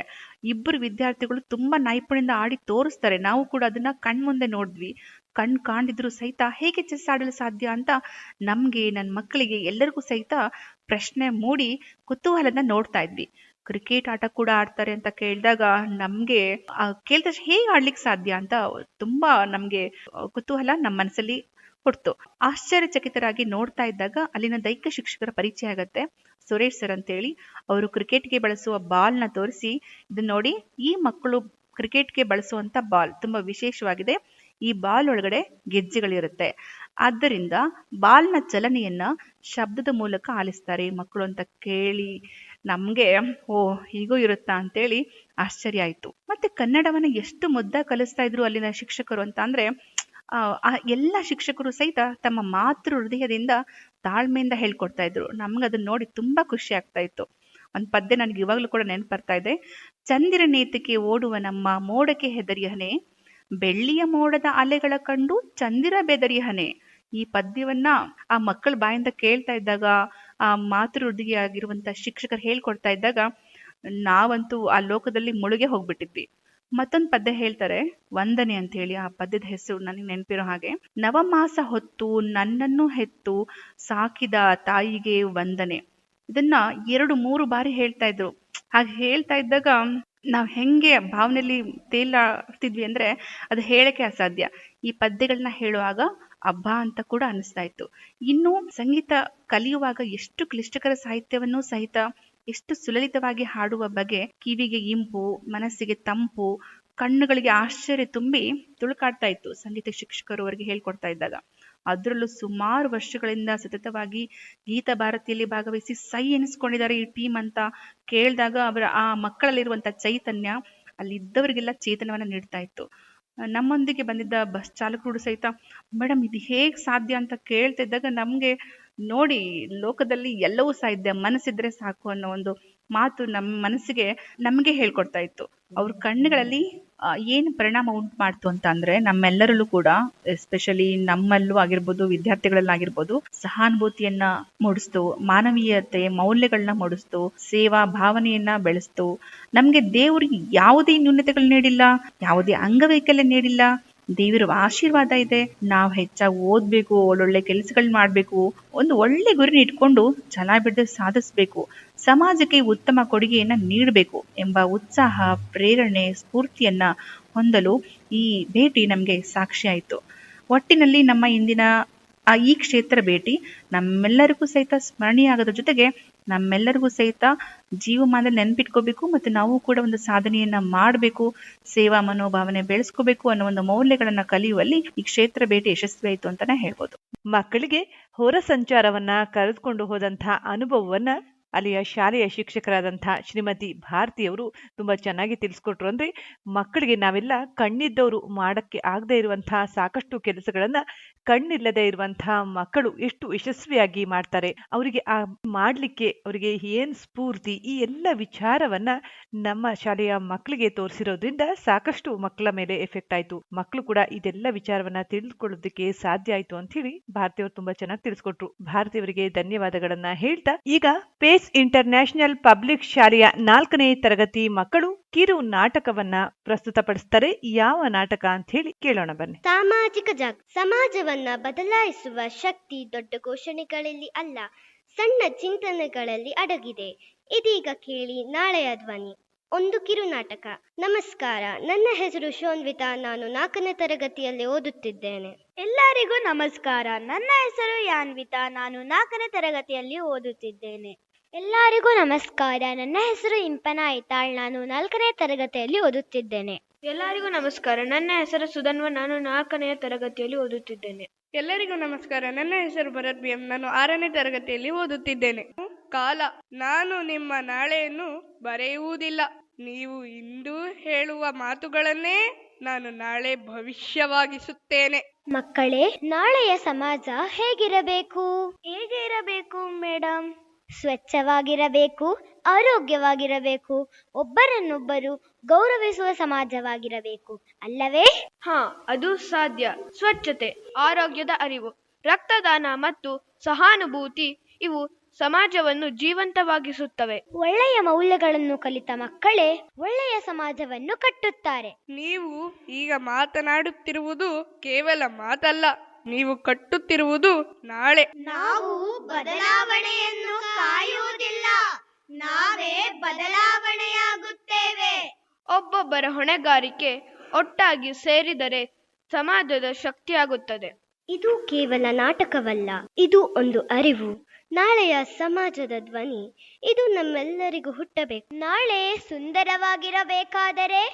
ಇಬ್ಬರು ವಿದ್ಯಾರ್ಥಿಗಳು ತುಂಬಾ ನೈಪುಣ್ಯದಿಂದ ಆಡಿ ತೋರಿಸ್ತಾರೆ. ನಾವು ಕೂಡ ಅದನ್ನ ಕಣ್ಮುಂದೆ ನೋಡಿದ್ವಿ. ಕಾಣ್ದಿದ್ರು ಸಹಿತ ಹೇಗೆ ಚೆಸ್ ಆಡಲು ಸಾಧ್ಯ ಅಂತ ನಮ್ಗೆ, ನನ್ನ ಮಕ್ಕಳಿಗೆ, ಎಲ್ಲರಿಗೂ ಸಹಿತ ಪ್ರಶ್ನೆ ಮೂಡಿ ಕುತೂಹಲದಿಂದ ನೋಡ್ತಾ ಇದ್ವಿ. ಕ್ರಿಕೆಟ್ ಆಟ ಕೂಡ ಆಡ್ತಾರೆ ಅಂತ ಕೇಳಿದಾಗ ನಮ್ಗೆ ಕೇಳಿದ ತಕ್ಷಣ ಹೇಗೆ ಆಡ್ಲಿಕ್ಕೆ ಸಾಧ್ಯ ಅಂತ ತುಂಬಾ ನಮ್ಗೆ ಕುತೂಹಲ ನಮ್ಮ ಮನಸ್ಸಲ್ಲಿ ಹುಡ್ತು. ಆಶ್ಚರ್ಯಚಕಿತರಾಗಿ ನೋಡ್ತಾ ಇದ್ದಾಗ ಅಲ್ಲಿನ ದೈಹಿಕ ಶಿಕ್ಷಕರ ಪರಿಚಯ ಆಗತ್ತೆ. ಸುರೇಶ್ ಸರ್ ಅಂತೇಳಿ. ಅವರು ಕ್ರಿಕೆಟ್ಗೆ ಬಳಸುವ ಬಾಲ್ ನ ತೋರಿಸಿ, ಇದನ್ನ ನೋಡಿ, ಈ ಮಕ್ಕಳು ಕ್ರಿಕೆಟ್ಗೆ ಬಳಸುವಂತ ಬಾಲ್ ತುಂಬಾ ವಿಶೇಷವಾಗಿದೆ. ಈ ಬಾಲ್ ಒಳಗಡೆ ಗೆಜ್ಜೆಗಳಿರುತ್ತೆ. ಆದ್ದರಿಂದ ಬಾಲ್ನ ಚಲನೆಯನ್ನ ಶಬ್ದದ ಮೂಲಕ ಆಲಿಸ್ತಾರೆ ಮಕ್ಕಳು ಅಂತ ಕೇಳಿ ನಮ್ಗೆ ಹೀಗೂ ಇರುತ್ತಾ ಅಂತೇಳಿ ಆಶ್ಚರ್ಯ ಆಯ್ತು. ಮತ್ತೆ ಕನ್ನಡವನ್ನ ಎಷ್ಟು ಮುದ್ದಾಗಿ ಕಲಿಸ್ತಾ ಇದ್ರು ಅಲ್ಲಿನ ಶಿಕ್ಷಕರು ಅಂತ ಅಂದ್ರೆ, ಎಲ್ಲ ಶಿಕ್ಷಕರು ಸಹಿತ ತಮ್ಮ ಮಾತೃ ಹೃದಯದಿಂದ ತಾಳ್ಮೆಯಿಂದ ಹೇಳ್ಕೊಡ್ತಾ ಇದ್ರು. ನಮ್ಗೆ ಅದನ್ನ ನೋಡಿ ತುಂಬಾ ಖುಷಿ ಆಗ್ತಾ ಇತ್ತು. ಒಂದ್ ಪದ್ಯ ನನಗೆ ಇವಾಗ್ಲೂ ಕೂಡ ನೆನಪು ಬರ್ತಾ ಇದೆ. ಚಂದಿರನೇತಕ್ಕೆ ಓಡುವ ನಮ್ಮ ಮೋಡಕ್ಕೆ ಹೆದರಿಯಹನೆ, ಬೆಳ್ಳಿಯ ಮೋಡದ ಅಲೆಗಳ ಕಂಡು ಚಂದಿರ ಬೆದರಿಯಹನೆ. ಈ ಪದ್ಯವನ್ನ ಆ ಮಕ್ಕಳ ಬಾಯಿಂದ ಕೇಳ್ತಾ ಇದ್ದಾಗ, ಆ ಮಾತೃ ಹೃದಯ ಆಗಿರುವಂತ ಶಿಕ್ಷಕರು ಹೇಳ್ಕೊಡ್ತಾ ಇದ್ದಾಗ ನಾವಂತೂ ಆ ಲೋಕದಲ್ಲಿ ಮುಳುಗೆ ಹೋಗ್ಬಿಟ್ಟಿದ್ವಿ. ಮತ್ತೊಂದು ಪದ್ಯ ಹೇಳ್ತಾರೆ, ವಂದನೆ ಅಂತ ಹೇಳಿ. ಆ ಪದ್ಯದ ಹೆಸರು ನನಗೆ ನೆನಪಿರೋ ಹಾಗೆ, ನವಮಾಸ ಹೊತ್ತು ನನ್ನನ್ನು ಹೆತ್ತು ಸಾಕಿದ ತಾಯಿಗೆ ವಂದನೆ. ಇದನ್ನ 2-3 ಬಾರಿ ಹೇಳ್ತಾ ಇದ್ರು. ಹಾಗೆ ಹೇಳ್ತಾ ಇದ್ದಾಗ ನಾವ್ ಹೆಂಗೆ ಭಾವನೆಯಲ್ಲಿ ತೇಲಾಡ್ತಿದ್ವಿ ಅಂದ್ರೆ ಅದು ಹೇಳಕ್ಕೆ ಅಸಾಧ್ಯ. ಈ ಪದ್ಯಗಳನ್ನ ಹೇಳುವಾಗ ಹಬ್ಬ ಅಂತ ಕೂಡ ಅನಿಸ್ತಾ ಇತ್ತು. ಇನ್ನು ಸಂಗೀತ ಕಲಿಯುವಾಗ ಎಷ್ಟು ಕ್ಲಿಷ್ಟಕರ ಸಾಹಿತ್ಯವನ್ನು ಸಹಿತ ಎಷ್ಟು ಸುಲಲಿತವಾಗಿ ಹಾಡುವ ಬಗೆ ಕಿವಿಗೆ ಇಂಪು, ಮನಸ್ಸಿಗೆ ತಂಪು, ಕಣ್ಣುಗಳಿಗೆ ಆಶ್ಚರ್ಯ ತುಂಬಿ ತುಳುಕಾಡ್ತಾ ಇತ್ತು ಸಂಗೀತ ಶಿಕ್ಷಕರು ಅವರಿಗೆ ಹೇಳ್ಕೊಡ್ತಾ ಇದ್ದಾಗ. ಅದರಲ್ಲೂ ಸುಮಾರು ವರ್ಷಗಳಿಂದ ಸತತವಾಗಿ ಗೀತ ಭಾರತಿಯಲ್ಲಿ ಭಾಗವಹಿಸಿ ಸೈ ಎನಿಸ್ಕೊಂಡಿದ್ದಾರೆ ಈ ಟೀಮ್ ಅಂತ ಕೇಳಿದಾಗ ಅವರ ಆ ಮಕ್ಕಳಲ್ಲಿರುವಂತ ಚೈತನ್ಯ ಅಲ್ಲಿದ್ದವರಿಗೆಲ್ಲ ಚೇತನವನ್ನ ನೀಡ್ತಾ ಇತ್ತು. ನಮ್ಮೊಂದಿಗೆ ಬಂದಿದ್ದ ಬಸ್ ಚಾಲಕರು ಸಹಿತ, ಮೇಡಮ್ ಇದು ಹೇಗ್ ಸಾಧ್ಯ ಅಂತ ಕೇಳ್ತಾ ಇದ್ದಾಗ ನಮ್ಗೆ ನೋಡಿ, ಲೋಕದಲ್ಲಿ ಎಲ್ಲವೂ ಸಾಧ್ಯ, ಮನಸ್ಸಿದ್ರೆ ಸಾಕು ಅನ್ನೋ ಒಂದು ಮಾತು ನಮ್ಮ ಮನಸ್ಸಿಗೆ ನಮ್ಗೆ ಹೇಳ್ಕೊಡ್ತಾ ಇತ್ತು. ಅವ್ರ ಕಣ್ಣುಗಳಲ್ಲಿ ಏನು ಪರಿಣಾಮ ಉಂಟು ಮಾಡ್ತು ಅಂತ ಅಂದ್ರೆ, ನಮ್ಮೆಲ್ಲರಲ್ಲೂ ಕೂಡ, ಎಸ್ಪೆಷಲಿ ನಮ್ಮಲ್ಲೂ ಆಗಿರ್ಬೋದು, ವಿದ್ಯಾರ್ಥಿಗಳಲ್ಲಾಗಿರ್ಬೋದು, ಸಹಾನುಭೂತಿಯನ್ನ ಮೂಡಿಸ್ತು, ಮಾನವೀಯತೆ ಮೌಲ್ಯಗಳನ್ನ ಮೂಡಿಸ್ತು, ಸೇವಾ ಭಾವನೆಯನ್ನ ಬೆಳೆಸ್ತು. ನಮ್ಗೆ ದೇವ್ರು ಯಾವುದೇ ನ್ಯೂನತೆಗಳು ನೀಡಿಲ್ಲ, ಯಾವುದೇ ಅಂಗವೈಕಲ್ಯ ನೀಡಿಲ್ಲ. ದೇವರ ಆಶೀರ್ವಾದ ಇದೆ. ನಾವು ಹೆಚ್ಚಾಗಿ ಓದ್ಬೇಕು, ಒಳ್ಳೊಳ್ಳೆ ಕೆಲಸಗಳನ್ನ ಮಾಡ್ಬೇಕು, ಒಂದು ಒಳ್ಳೆ ಗುರಿನ ಇಟ್ಕೊಂಡು ಛಲ ಬಿಡದೆ ಸಾಧಿಸ್ಬೇಕು, ಸಮಾಜಕ್ಕೆ ಉತ್ತಮ ಕೊಡುಗೆಯನ್ನ ನೀಡಬೇಕು ಎಂಬ ಉತ್ಸಾಹ, ಪ್ರೇರಣೆ, ಸ್ಫೂರ್ತಿಯನ್ನ ಹೊಂದಲು ಈ ಭೇಟಿ ನಮ್ಗೆ ಸಾಕ್ಷಿ ಆಯ್ತು. ಒಟ್ಟಿನಲ್ಲಿ ನಮ್ಮ ಇಂದಿನ ಈ ಕ್ಷೇತ್ರ ಭೇಟಿ ನಮ್ಮೆಲ್ಲರಿಗೂ ಸಹಿತ ಸ್ಮರಣೀಯ ಆಗೋದ್ರ ಜೊತೆಗೆ ನಮ್ಮೆಲ್ಲರಿಗೂ ಸಹಿತ ಜೀವಮಾನದಲ್ಲಿ ನೆನ್ಪಿಟ್ಕೋಬೇಕು, ಮತ್ತು ನಾವು ಕೂಡ ಒಂದು ಸಾಧನೆಯನ್ನ ಮಾಡಬೇಕು, ಸೇವಾ ಮನೋಭಾವನೆ ಬೆಳೆಸ್ಕೋಬೇಕು ಅನ್ನೋ ಒಂದು ಮೌಲ್ಯಗಳನ್ನ ಕಲಿಯುವಲ್ಲಿ ಈ ಕ್ಷೇತ್ರ ಭೇಟಿ ಯಶಸ್ವಿ ಆಯ್ತು ಅಂತಾನೆ ಹೇಳ್ಬೋದು. ಮಕ್ಕಳಿಗೆ ಹೊರ ಸಂಚಾರವನ್ನ ಕರೆದುಕೊಂಡು ಹೋದಂತಹ ಅನುಭವವನ್ನ ಅಲ್ಲಿಯ ಶಾಲೆಯ ಶಿಕ್ಷಕರಾದಂತಹ ಶ್ರೀಮತಿ ಭಾರತಿಯವರು ತುಂಬಾ ಚೆನ್ನಾಗಿ ತಿಳಿಸ್ಕೊಟ್ರು. ಅಂದ್ರೆ ಮಕ್ಕಳಿಗೆ ನಾವೆಲ್ಲ ಕಣ್ಣಿದ್ದವರು ಮಾಡಕ್ಕೆ ಆಗದೆ ಇರುವಂತಹ ಸಾಕಷ್ಟು ಕೆಲಸಗಳನ್ನ ಕಣ್ಣಿಲ್ಲದೆ ಇರುವಂತಹ ಮಕ್ಕಳು ಎಷ್ಟು ಯಶಸ್ವಿಯಾಗಿ ಮಾಡ್ತಾರೆ, ಅವರಿಗೆ ಆ ಮಾಡ್ಲಿಕ್ಕೆ ಅವರಿಗೆ ಏನ್ ಸ್ಫೂರ್ತಿ, ಈ ಎಲ್ಲ ವಿಚಾರವನ್ನ ನಮ್ಮ ಶಾಲೆಯ ಮಕ್ಕಳಿಗೆ ತೋರಿಸಿರೋದ್ರಿಂದ ಸಾಕಷ್ಟು ಮಕ್ಕಳ ಮೇಲೆ ಎಫೆಕ್ಟ್ ಆಯ್ತು. ಮಕ್ಕಳು ಕೂಡ ಇದೆಲ್ಲ ವಿಚಾರವನ್ನ ತಿಳಿದುಕೊಳ್ಳೋದಕ್ಕೆ ಸಾಧ್ಯ ಆಯ್ತು ಅಂತ ಹೇಳಿ ಭಾರತಿಯವರು ತುಂಬಾ ಚೆನ್ನಾಗಿ ತಿಳಿಸ್ಕೊಟ್ರು. ಭಾರತಿಯವರಿಗೆ ಧನ್ಯವಾದಗಳನ್ನ ಹೇಳ್ತಾ, ಈಗ ಪೇಸ್ ಇಂಟರ್ನ್ಯಾಷನಲ್ ಪಬ್ಲಿಕ್ ಶಾಲೆಯ 4ನೇ ತರಗತಿ ಮಕ್ಕಳು ಕಿರು ನಾಟಕವನ್ನ ಪ್ರಸ್ತುತಪಡಿಸ್ತಾರೆ. ಯಾವ ನಾಟಕ ಅಂತ ಹೇಳಿ ಕೇಳೋಣ ಬನ್ನಿ. ಸಾಮಾಜಿಕ ಸಮಾಜವನ್ನ ಬದಲಾಯಿಸುವ ಶಕ್ತಿ ದೊಡ್ಡ ಘೋಷಣೆಗಳಲ್ಲಿ ಅಲ್ಲ, ಸಣ್ಣ ಚಿಂತನೆಗಳಲ್ಲಿ ಅಡಗಿದೆ. ಇದೀಗ ಕೇಳಿ ನಾಳೆಯ ಧ್ವನಿ. ಒಂದು ಕಿರು ನಾಟಕ. ನಮಸ್ಕಾರ, ನನ್ನ ಹೆಸರು ಶೋನ್ವಿತಾ. ನಾನು 4ನೇ ತರಗತಿಯಲ್ಲಿ ಓದುತ್ತಿದ್ದೇನೆ. ಎಲ್ಲರಿಗೂ ನಮಸ್ಕಾರ. ನನ್ನ ಹೆಸರು ಯಾನ್ವಿತಾ. ನಾನು 4ನೇ ತರಗತಿಯಲ್ಲಿ ಓದುತ್ತಿದ್ದೇನೆ. ಎಲ್ಲರಿಗೂ ನಮಸ್ಕಾರ. ನನ್ನ ಹೆಸರು ಇಂಪನ ಐತಾಳ್. ನಾನು 4ನೇ ತರಗತಿಯಲ್ಲಿ ಓದುತ್ತಿದ್ದೇನೆ. ಎಲ್ಲರಿಗೂ ನಮಸ್ಕಾರ. ನನ್ನ ಹೆಸರು ಸುಧನ್ವ. ನಾನು 4ನೇ ತರಗತಿಯಲ್ಲಿ ಓದುತ್ತಿದ್ದೇನೆ. ಎಲ್ಲರಿಗೂ ನಮಸ್ಕಾರ. ನನ್ನ ಹೆಸರು ಭರತ್ BM. ನಾನು 6ನೇ ತರಗತಿಯಲ್ಲಿ ಓದುತ್ತಿದ್ದೇನೆ. ಕಾಲ. ನಾನು ನಿಮ್ಮ ನಾಳೆಯನ್ನು ಬರೆಯುವುದಿಲ್ಲ. ನೀವು ಇಂದು ಹೇಳುವ ಮಾತುಗಳನ್ನೇ ನಾನು ನಾಳೆ ಭವಿಷ್ಯವಾಗಿಸುತ್ತೇನೆ. ಮಕ್ಕಳೇ, ನಾಳೆಯ ಸಮಾಜ ಹೇಗಿರಬೇಕು ಮೇಡಮ್? ಸ್ವಚ್ಛವಾಗಿರಬೇಕು, ಆರೋಗ್ಯವಾಗಿರಬೇಕು, ಒಬ್ಬರನ್ನೊಬ್ಬರು ಗೌರವಿಸುವ ಸಮಾಜವಾಗಿರಬೇಕು, ಅಲ್ಲವೇ? ಅದು ಸಾಧ್ಯ. ಸ್ವಚ್ಛತೆ, ಆರೋಗ್ಯದ ಅರಿವು, ರಕ್ತದಾನ ಮತ್ತು ಸಹಾನುಭೂತಿ ಇವು ಸಮಾಜವನ್ನು ಜೀವಂತವಾಗಿಸುತ್ತವೆ. ಒಳ್ಳೆಯ ಮೌಲ್ಯಗಳನ್ನು ಕಲಿತ ಮಕ್ಕಳೇ ಒಳ್ಳೆಯ ಸಮಾಜವನ್ನು ಕಟ್ಟುತ್ತಾರೆ. ನೀವು ಈಗ ಮಾತನಾಡುತ್ತಿರುವುದು ಕೇವಲ ಮಾತಲ್ಲ, ನೀವು ಕಟ್ಟುತ್ತಿರುವುದು ನಾಳೆ. ನಾವು ಬದಲಾವಣೆಯನ್ನು ಕಾಯುವುದಿಲ್ಲ, ನಾವೇ ಬದಲಾವಣೆಯಾಗುತ್ತೇವೆ. ಒಬ್ಬೊಬ್ಬರ ಹೊಣೆಗಾರಿಕೆ ಒಟ್ಟಾಗಿ ಸೇರಿದರೆ ಸಮಾಜದ ಶಕ್ತಿಯಾಗುತ್ತದೆ. ಇದು ಕೇವಲ ನಾಟಕವಲ್ಲ, ಇದು ಒಂದು ಅರಿವು. ನಾಳೆಯ ಸಮಾಜದ ಧ್ವನಿ ಇದು ನಮ್ಮೆಲ್ಲರಿಗೂ ಹುಟ್ಟಬೇಕು. ನಾಳೆ ಸುಂದರವಾಗಿರಬೇಕಾದರೆ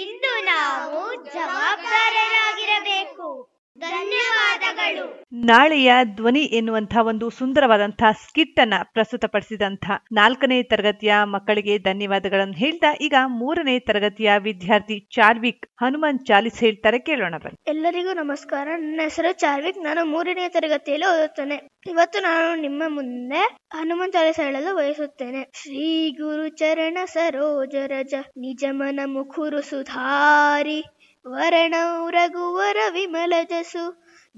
ಇಂದು ನಾವು ಜವಾಬ್ದಾರರಾಗಿರಬೇಕು. ಧನ್ಯವಾದಗಳು. ನಾಳೆಯ ಧ್ವನಿ ಎನ್ನುವಂತಹ ಒಂದು ಸುಂದರವಾದಂತಹ ಸ್ಕಿಟ್ ಅನ್ನ ಪ್ರಸ್ತುತಪಡಿಸಿದಂತಹ 4ನೇ ತರಗತಿಯ ಮಕ್ಕಳಿಗೆ ಧನ್ಯವಾದಗಳನ್ನು ಹೇಳ್ತಾ ಈಗ 3ನೇ ತರಗತಿಯ ವಿದ್ಯಾರ್ಥಿ ಚಾರ್ವಿಕ್ ಹನುಮಾನ್ ಚಾಲಿಸ್ ಹೇಳ್ತಾರೆ, ಕೇಳೋಣ ಬನ್ನಿ. ಎಲ್ಲರಿಗೂ ನಮಸ್ಕಾರ. ನನ್ನ ಹೆಸರು ಚಾರ್ವಿಕ್. ನಾನು 3ನೇ ತರಗತಿಯಲ್ಲಿ ಓದುತ್ತೇನೆ. ಇವತ್ತು ನಾನು ನಿಮ್ಮ ಮುಂದೆ ಹನುಮಾನ್ ಚಾಲಿಸ ಹೇಳಲು ಬಯಸುತ್ತೇನೆ. ಶ್ರೀ ಗುರು ಚರಣ ಸರೋಜ ರಜ ನಿಜ ಮನ ಮುಖುರು ಸುಧಾರಿ ವರಣೌ ರಘುವರ ವಿಮಲ ಜಸು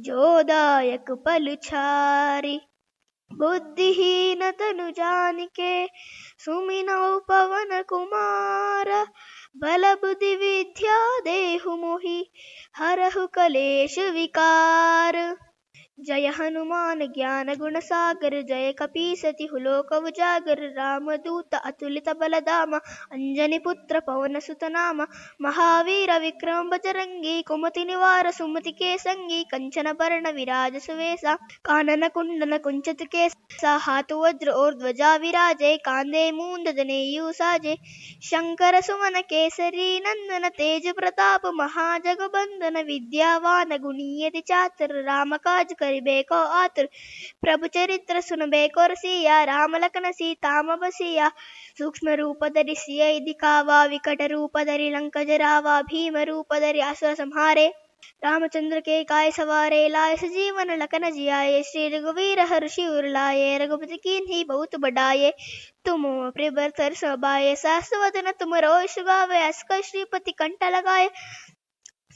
ಜೋದಾಯಕ ಪಲುಚಾರಿ ಬುದ್ಧಿಹೀನ ತನು ಜಾನಿಕೆ ಸುಮಿನೌ ಪವನ ಕುಮಾರ ಬಲ ಬುದ್ಧಿ ವಿದ್ಯಾ ದೇಹು ಮೊಹಿ ಹರಹು ಕಲೇಶು ವಿಕಾರ. जय हनुमान ज्ञान गुण सागर जय कपीसति हुलोक उजागर रामदूत अतुलित बलधाम अंजनी पुत्र पवन सुत नाम महावीर विक्रम बजरंगी कुमति निवार सुमति के संगी कंचन वर्ण विराज सुवेश कानन कुंडन कुंचित केस हाथ वज्र और ध्वजा विराजे कांधे मूंद जनेयु साजे शंकर सुमन केसरी नंदन तेज प्रताप महाजगबंदन विद्यावान गुणीयति चातुर राम काज करिबेको आतुर प्रभु चरित्र सुनबेको रसिया राम लखन सीताम बसिया सूक्ष्म रूप धरि सिय दिखावा विकट रूप धरि लंक जरावा भीम रूप धरि असुर संहारे रामचंद्र के काय सवारे लाए सजीवन लखन जियाए श्री रघुवीर हर्षि उर लाए रघुपति कीन्ही बहुत बढ़ाए तुम प्रिय तर सबाए सहस्रवदन तुम रोष गावे अस्क श्रीपति कंठ लगाए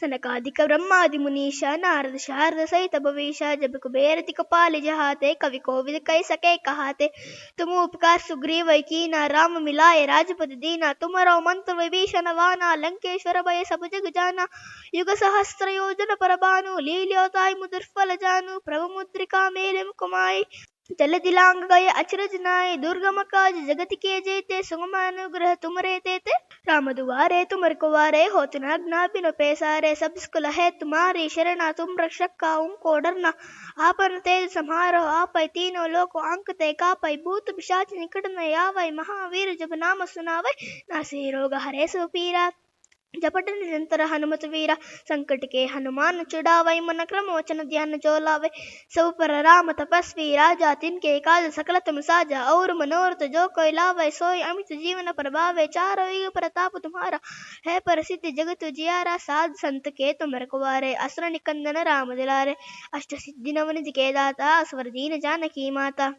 सनकादिक ब्रह्मादि मुनीषा नारद शारद सहित भवेशा जब कुबेर दिक्पाल जहाते कवि कोविद कह सके कहाते तुम उपकार सुग्रीव कीना राम मिलाए राजपति दीना तुमरो मंत्र विभीषण वाना लंकेश्वर भय सब जग जाना युग सहस्त्र योजन पर भानु लील्योताय मुदुर्फल जानु प्रभु मुद्रिका मेले मुकुमाई जल दिलांग गए अचरज नाय दुर्गम काज जगत के जेते सुगम अनुग्रह तुमरे तेते राम दुआरे तुमर कुवारे होत न अग्ना बिन पैसारे सब स्कुल है तुम्हारी शरणा तुम रक्षक का को डरना आपन तेज संहारो आपै तीनों लोक अंकते कापै भूत पिशाच निकट न आवै महावीर जब नाम सुनावै नासे रोग हरे सो पीरा जपट निरंतर हनुमत वीरा संकट के हनुमान छुड़ावै मन क्रम वचन ध्यान जो लावे सब पर राम तपस्वी राजा तिनके काज सकल तुम साजा और मनोरथ जो कोई लावे सोई अमित जीवन प्रभावे चारों युग प्रताप तुम्हारा है प्रसिद्ध जगत जियारा साध संत के तुम रखवारे असुर निकंदन राम दिलारे अष्ट सिद्धि नवनिधि के दाता स्वर दीन जानकी माता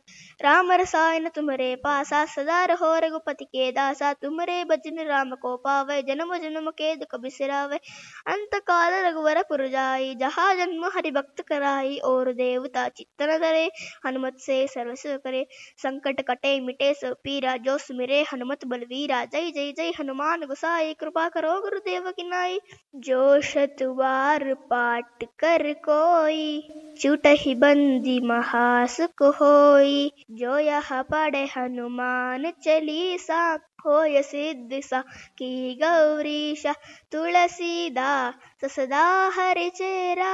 राम रसायन तुम्हारे पासा सदा रहो रघुपति के दासा तुम्हारे भजन राम को पावे जन्म जन्म के दुख बिसरावे अंत काल रघुवर पुर जाई जहाँ जन्म हरि भक्त कराई और देवता चित्तन धरे हनुमत से सर्व सुख करे संकट कटे मिटे सब पीरा जो सुमिरे हनुमत बलवीरा जय जय जय हनुमान गोसाई कृपा करो गुरुदेव की नाई जो शत बार पाठ कर कोई छूटहि बंदी महासुख होई जो यह पढ़े हनुमान चालीसा होय सिद्धि सा की गौरीशा तुलसीदास सदा हरि चेरा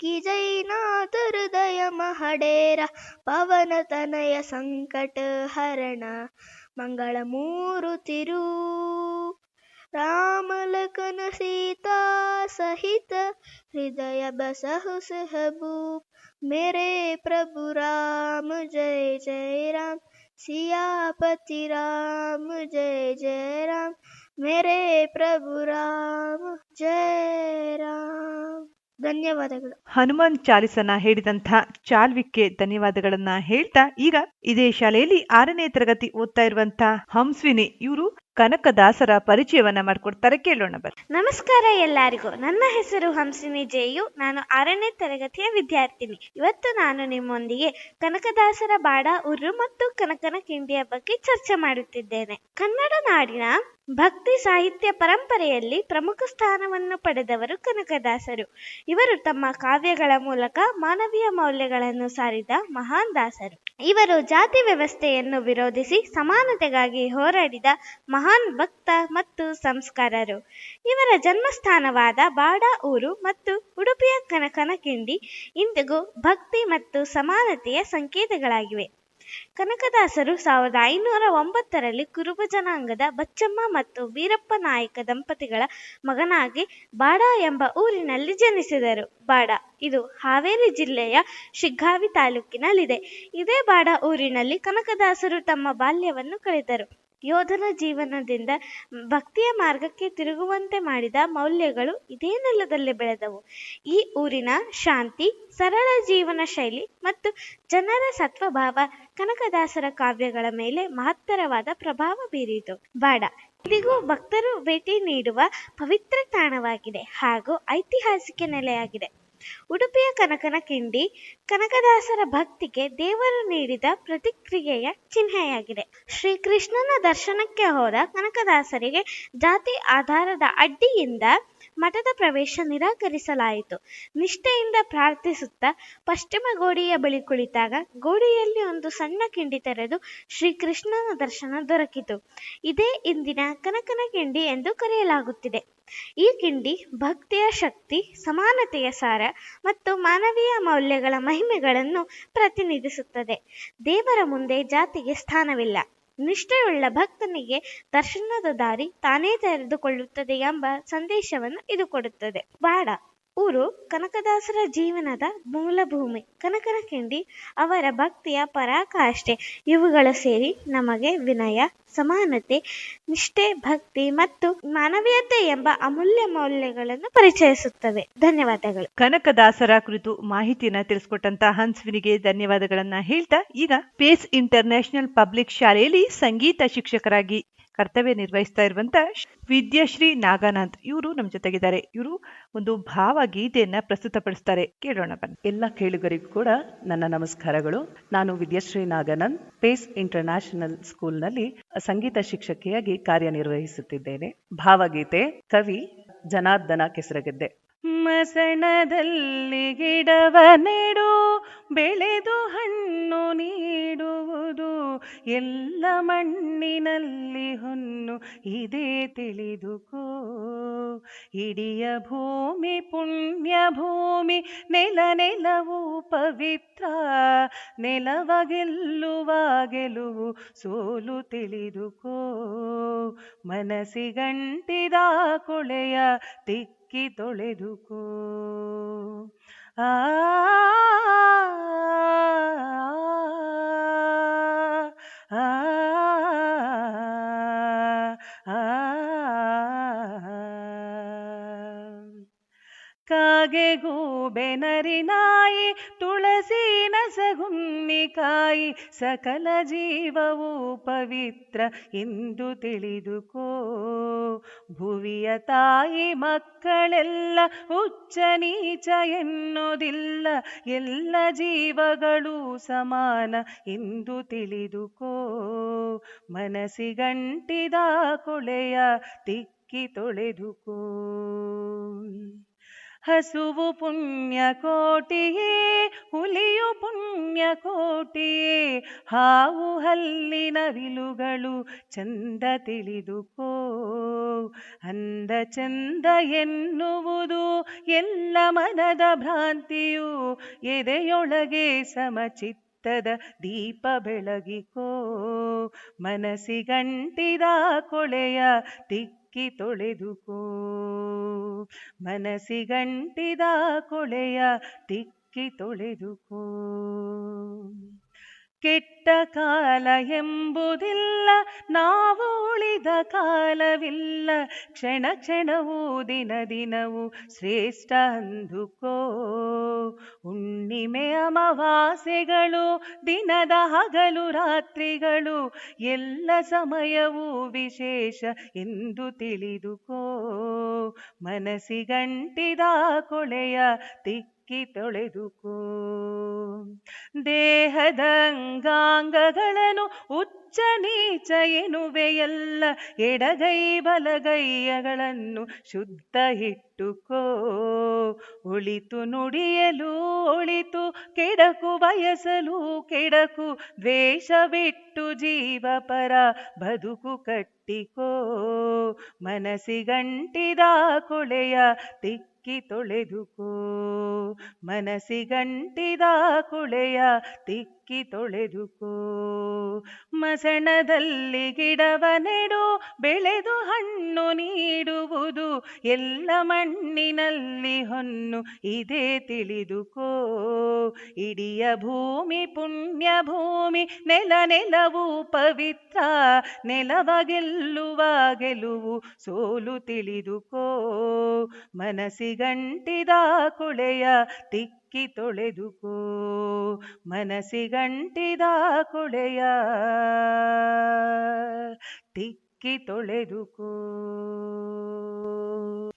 की जयनाथ हृदय महडेरा पवन तनय संकट हरण मंगल मूर्ति राम लखन सीता सहित हृदय बसहु सहबूब मेरे प्रभु राम जय जय राम सियापति राम जय जय राम मेरे प्रभु राम जय राम. ಧನ್ಯವಾದಗಳು. ಹನುಮಾನ್ ಚಾಲಿಸನ ಹೇಳಿದಂತಹ ಚಾಲ್ವಿಕ್ಗೆ ಧನ್ಯವಾದಗಳನ್ನ ಹೇಳ್ತಾ ಈಗ ಇದೇ ಶಾಲೆಯಲ್ಲಿ 6ನೇ ತರಗತಿ ಓದ್ತಾ ಇರುವಂತಹ ಹಂಸ್ವಿನಿ ಇವರು ಕನಕದಾಸರ ಪರಿಚಯವನ್ನ ಮಾಡಿಕೊಡ್ತಾರೆ, ಕೇಳೋಣ ಬನ್ನಿ. ನಮಸ್ಕಾರ ಎಲ್ಲರಿಗೂ. ನನ್ನ ಹೆಸರು ಹಂಸಿನಿ ಜೆಯು. ನಾನು 6ನೇ ತರಗತಿಯ ವಿದ್ಯಾರ್ಥಿನಿ. ಇವತ್ತು ನಾನು ನಿಮ್ಮೊಂದಿಗೆ ಕನಕದಾಸರ ಬಾಡ ಉರು ಮತ್ತು ಕನಕನ ಕಿಂಡಿಯ ಬಗ್ಗೆ ಚರ್ಚೆ ಮಾಡುತ್ತಿದ್ದೇನೆ. ಕನ್ನಡ ನಾಡಿನ ಭಕ್ತಿ ಸಾಹಿತ್ಯ ಪರಂಪರೆಯಲ್ಲಿ ಪ್ರಮುಖ ಸ್ಥಾನವನ್ನು ಪಡೆದವರು ಕನಕದಾಸರು. ಇವರು ತಮ್ಮ ಕಾವ್ಯಗಳ ಮೂಲಕ ಮಾನವೀಯ ಮೌಲ್ಯಗಳನ್ನು ಸಾರಿದ ಮಹಾನ್ ದಾಸರು. ಇವರು ಜಾತಿ ವ್ಯವಸ್ಥೆಯನ್ನು ವಿರೋಧಿಸಿ ಸಮಾನತೆಗಾಗಿ ಹೋರಾಡಿದ ಮಹಾನ್ ಭಕ್ತ ಮತ್ತು ಸಂಸ್ಕಾರರು. ಇವರ ಜನ್ಮಸ್ಥಾನವಾದ ಬಾಡ ಊರು ಮತ್ತು ಉಡುಪಿಯ ಕನಕನ ಕಿಂಡಿ ಇಂದಿಗೂ ಭಕ್ತಿ ಮತ್ತು ಸಮಾನತೆಯ ಸಂಕೇತಗಳಾಗಿವೆ. ಕನಕದಾಸರು 1509ರಲ್ಲಿ ಕುರುಬ ಜನಾಂಗದ ಬಚ್ಚಮ್ಮ ಮತ್ತು ವೀರಪ್ಪ ನಾಯಕ ದಂಪತಿಗಳ ಮಗನಾಗಿ ಬಾಡ ಎಂಬ ಊರಿನಲ್ಲಿ ಜನಿಸಿದರು. ಬಾಡ ಇದು ಹಾವೇರಿ ಜಿಲ್ಲೆಯ ಶಿಗ್ಗಾವಿ ತಾಲೂಕಿನಲ್ಲಿದೆ. ಇದೇ ಬಾಡ ಊರಿನಲ್ಲಿ ಕನಕದಾಸರು ತಮ್ಮ ಬಾಲ್ಯವನ್ನು ಕಳೆದರು. ಯೋಧನ ಜೀವನದಿಂದ ಭಕ್ತಿಯ ಮಾರ್ಗಕ್ಕೆ ತಿರುಗುವಂತೆ ಮಾಡಿದ ಮೌಲ್ಯಗಳು ಇದೇ ನೆಲದಲ್ಲಿ ಬೆಳೆದವು. ಈ ಊರಿನ ಶಾಂತಿ, ಸರಳ ಜೀವನ ಶೈಲಿ ಮತ್ತು ಜನರ ಸತ್ವಭಾವ ಕನಕದಾಸರ ಕಾವ್ಯಗಳ ಮೇಲೆ ಮಹತ್ತರವಾದ ಪ್ರಭಾವ ಬೀರಿತು. ಬಾಡ ಇಂದಿಗೂ ಭಕ್ತರು ಭೇಟಿ ನೀಡುವ ಪವಿತ್ರ ತಾಣವಾಗಿದೆ ಹಾಗೂ ಐತಿಹಾಸಿಕ ನೆಲೆಯಾಗಿದೆ. ಉಡುಪಿಯ ಕನಕನ ಕಿಂಡಿ ಕನಕದಾಸರ ಭಕ್ತಿಗೆ ದೇವರು ನೀಡಿದ ಪ್ರತಿಕ್ರಿಯೆಯ ಚಿಹ್ನೆಯಾಗಿದೆ. ಶ್ರೀಕೃಷ್ಣನ ದರ್ಶನಕ್ಕೆ ಹೋದ ಕನಕದಾಸರಿಗೆ ಜಾತಿ ಆಧಾರದ ಅಡ್ಡಿಯಿಂದ ಮಠದ ಪ್ರವೇಶ ನಿರಾಕರಿಸಲಾಯಿತು. ನಿಷ್ಠೆಯಿಂದ ಪ್ರಾರ್ಥಿಸುತ್ತಾ ಪಶ್ಚಿಮ ಗೋಡೆಯ ಬಳಿ ಕುಳಿತಾಗ ಗೋಡೆಯಲ್ಲಿ ಒಂದು ಸಣ್ಣ ಕಿಂಡಿ ತೆರೆದು ಶ್ರೀಕೃಷ್ಣನ ದರ್ಶನ ದೊರಕಿತು. ಇದೇ ಇಂದಿನ ಕನಕನ ಕಿಂಡಿ ಎಂದು ಕರೆಯಲಾಗುತ್ತಿದೆ. ಈ ಕಿಂಡಿ ಭಕ್ತಿಯ ಶಕ್ತಿ, ಸಮಾನತೆಯ ಸಾರ ಮತ್ತು ಮಾನವೀಯ ಮೌಲ್ಯಗಳ ಮಹಿಮೆಗಳನ್ನು ಪ್ರತಿನಿಧಿಸುತ್ತದೆ. ದೇವರ ಮುಂದೆ ಜಾತಿಗೆ ಸ್ಥಾನವಿಲ್ಲ. ನಿಷ್ಠೆಯುಳ್ಳ ಭಕ್ತನಿಗೆ ದರ್ಶನದ ದಾರಿ ತಾನೇ ತೆರೆದುಕೊಳ್ಳುತ್ತದೆ ಎಂಬ ಸಂದೇಶವನ್ನು ಇದು ಕೊಡುತ್ತದೆ. ಬಾಡ ಊರು ಕನಕದಾಸರ ಜೀವನದ ಮೂಲಭೂಮಿ. ಕನಕನ ಕಿಂಡಿ ಅವರ ಭಕ್ತಿಯ ಪರಾಕಾಷ್ಠೆ. ಇವುಗಳು ಸೇರಿ ನಮಗೆ ವಿನಯ, ಸಮಾನತೆ, ನಿಷ್ಠೆ, ಭಕ್ತಿ ಮತ್ತು ಮಾನವೀಯತೆ ಎಂಬ ಅಮೂಲ್ಯ ಮೌಲ್ಯಗಳನ್ನು ಪರಿಚಯಿಸುತ್ತವೆ. ಧನ್ಯವಾದಗಳು. ಕನಕದಾಸರ ಕುರಿತು ಮಾಹಿತಿಯನ್ನ ತಿಳಿಸ್ಕೊಟ್ಟಂತ ಹನ್ಸ್ವಿನಿಗೆ ಧನ್ಯವಾದಗಳನ್ನ ಹೇಳ್ತಾ, ಈಗ ಪೇಸ್ ಇಂಟರ್ನ್ಯಾಷನಲ್ ಪಬ್ಲಿಕ್ ಶಾಲೆಯಲ್ಲಿ ಸಂಗೀತ ಶಿಕ್ಷಕರಾಗಿ ಕರ್ತವ್ಯ ನಿರ್ವಹಿಸ್ತಾ ಇರುವಂತ ವಿದ್ಯಾಶ್ರೀ ನಾಗಾನಂದ್ ಇವರು ನಮ್ಮ ಜೊತೆಗಿದ್ದಾರೆ. ಇವರು ಒಂದು ಭಾವಗೀತೆಯನ್ನ ಪ್ರಸ್ತುತಪಡಿಸ್ತಾರೆ, ಕೇಳೋಣ ಬನ್ನಿ. ಎಲ್ಲ ಕೇಳುಗರಿಗೂ ಕೂಡ ನನ್ನ ನಮಸ್ಕಾರಗಳು. ನಾನು ವಿದ್ಯಾಶ್ರೀ ನಾಗಾನಂದ್, ಪೇಸ್ ಇಂಟರ್ನ್ಯಾಷನಲ್ ಸ್ಕೂಲ್ನಲ್ಲಿ ಸಂಗೀತ ಶಿಕ್ಷಕಿಯಾಗಿ ಕಾರ್ಯನಿರ್ವಹಿಸುತ್ತಿದ್ದೇನೆ. ಭಾವಗೀತೆ, ಕವಿ ಜನಾರ್ದನ ಕೆಸರಗೆದ್ದೆ. ಮಸಣದಲ್ಲಿ ಗಿಡವ ನೆಡು, ಬೆಳೆದು ಹಣ್ಣು ನೀಡುವುದು, ಎಲ್ಲ ಮಣ್ಣಿನಲ್ಲಿ ಹೊನ್ನು ಇದೇ ತಿಳಿದುಕೋ. ಇಡಿಯ ಭೂಮಿ ಪುಣ್ಯ ಭೂಮಿ, ನೆಲವು ಪವಿತ್ರ, ನೆಲವ ಗೆಲ್ಲುವ ಗೆಲುವು ಸೋಲು ತಿಳಿದುಕೋ. ಮನಸ್ಸಿಗಂಟಿದ ಕೊಳೆಯ ತಿಕ್ಕಿ ತೊಳೆದುಕೋ. ಆ ಕಾಗೆ ಗೂಬೆ ನರಿನಾಯಿ ತುಳಸಿ ನಸಗುನ್ನಿಕಾಯಿ, ಸಕಲ ಜೀವವು ಪವಿತ್ರ ಎಂದು ತಿಳಿದುಕೋ. ಭುವಿಯ ತಾಯಿ ಮಕ್ಕಳೆಲ್ಲ ಉಚ್ಚ ನೀಚ ಎನ್ನುವುದಿಲ್ಲ, ಎಲ್ಲ ಜೀವಗಳು ಸಮಾನ ಎಂದು ತಿಳಿದುಕೋ. ಮನಸ್ಸಿಗಂಟಿದ ಕೊಳೆಯ ತಿಕ್ಕಿ ತೊಳೆದುಕೋ. ಹಸುವು ಪುಣ್ಯ ಕೋಟಿಯೇ, ಹುಲಿಯು ಪುಣ್ಯ ಕೋಟಿಯೇ, ಹಾವು ಹಲ್ಲಿನ ವಿಲುಗಳು ಚಂದ ತಿಳಿದುಕೋ. ಅಂದ ಚಂದ ಎನ್ನುವುದು ಎಲ್ಲ ಮನದ ಭ್ರಾಂತಿಯು, ಎದೆಯೊಳಗೆ ಸಮಚಿತ್ತದ ದೀಪ ಬೆಳಗಿಕೋ. ಮನಸ್ಸಿಗಂಟಿದ ಕೊಳೆಯ ತಿಕ್ಕಿ ತೊಳೆದುಕೋ. ಮನಸ್ಸಿಗಂಟಿದ ಕೊಳೆಯ ತಿಕ್ಕಿ ತೊಳೆದುಕೋ. ಕೆಟ್ಟ ಕಾಲ ಎಂಬುದಿಲ್ಲ, ನಾವು ಉಳಿದ ಕಾಲವಿಲ್ಲ. ಕ್ಷಣ ಕ್ಷಣವೂ ದಿನ ದಿನವೂ ಶ್ರೇಷ್ಠ ಅಂದುಕೋ. ಹುಣ್ಣಿಮೆ ಅಮಾವಾಸ್ಯೆಗಳು, ದಿನದ ಹಗಲು ರಾತ್ರಿಗಳು, ಎಲ್ಲ ಸಮಯವೂ ವಿಶೇಷ ಎಂದು ತಿಳಿದುಕೋ. ಮನಸ್ಸಿಗಂಟಿದ ಕೊಳೆಯ ತಿಕ್ಕಿ ತೊಳೆದುಕೋ. ದೇಹದ ಅಂಗಾಂಗಗಳನ್ನು ಉಚ್ಚ ನೀಚ ಎನ್ನುವೆಯಲ್ಲ, ಎಡಗೈ ಬಲಗೈಗಳನ್ನು ಶುದ್ಧ ಇಟ್ಟುಕೋ. ಒಳಿತು ನುಡಿಯಲು ಒಳಿತು, ಕೆಡಕು ಬಯಸಲು ಕೆಡಕು, ದ್ವೇಷ ಬಿಟ್ಟು ಜೀವ ಪರ ಬದುಕು ಕಟ್ಟಿಕೋ. ಮನಸ್ಸಿಗಂಟಿದ ಕೊಳೆಯ ತಿಕ್ಕಿ ತೊಳೆದುಕೋ. ಮನಸ್ಸಿಗಂಟಿದ ಕೊಳೆಯ ತಿಕ್ಕಿ ತೊಳೆದುಕೋ. ಮಸಣದಲ್ಲಿ ಗಿಡವ ನೆಡು, ಬೆಳೆದು ಹಣ್ಣು ನೀಡುವುದು, ಎಲ್ಲ ಮಣ್ಣಿನಲ್ಲಿ ಹೊನ್ನು ಇದೇ ತಿಳಿದುಕೋ. ಇಡಿಯ ಭೂಮಿ ಪುಣ್ಯ ಭೂಮಿ, ನೆಲ ನೆಲವು ಪವಿತ್ರ, ನೆಲವ ಗೆಲ್ಲುವ ಗೆಲುವು ಸೋಲು ತಿಳಿದುಕೋ. ಮನಸ್ಸಿಗಂಟಿದ ಕೊಳೆಯ ತಿಕ್ಕಿ ತೊಳೆದುಕೋ. ಮನಸ್ಸಿಗಂಟಿದ ಕೊಳೆಯ ತಿಕ್ಕಿ ತೊಳೆದುಕೋ.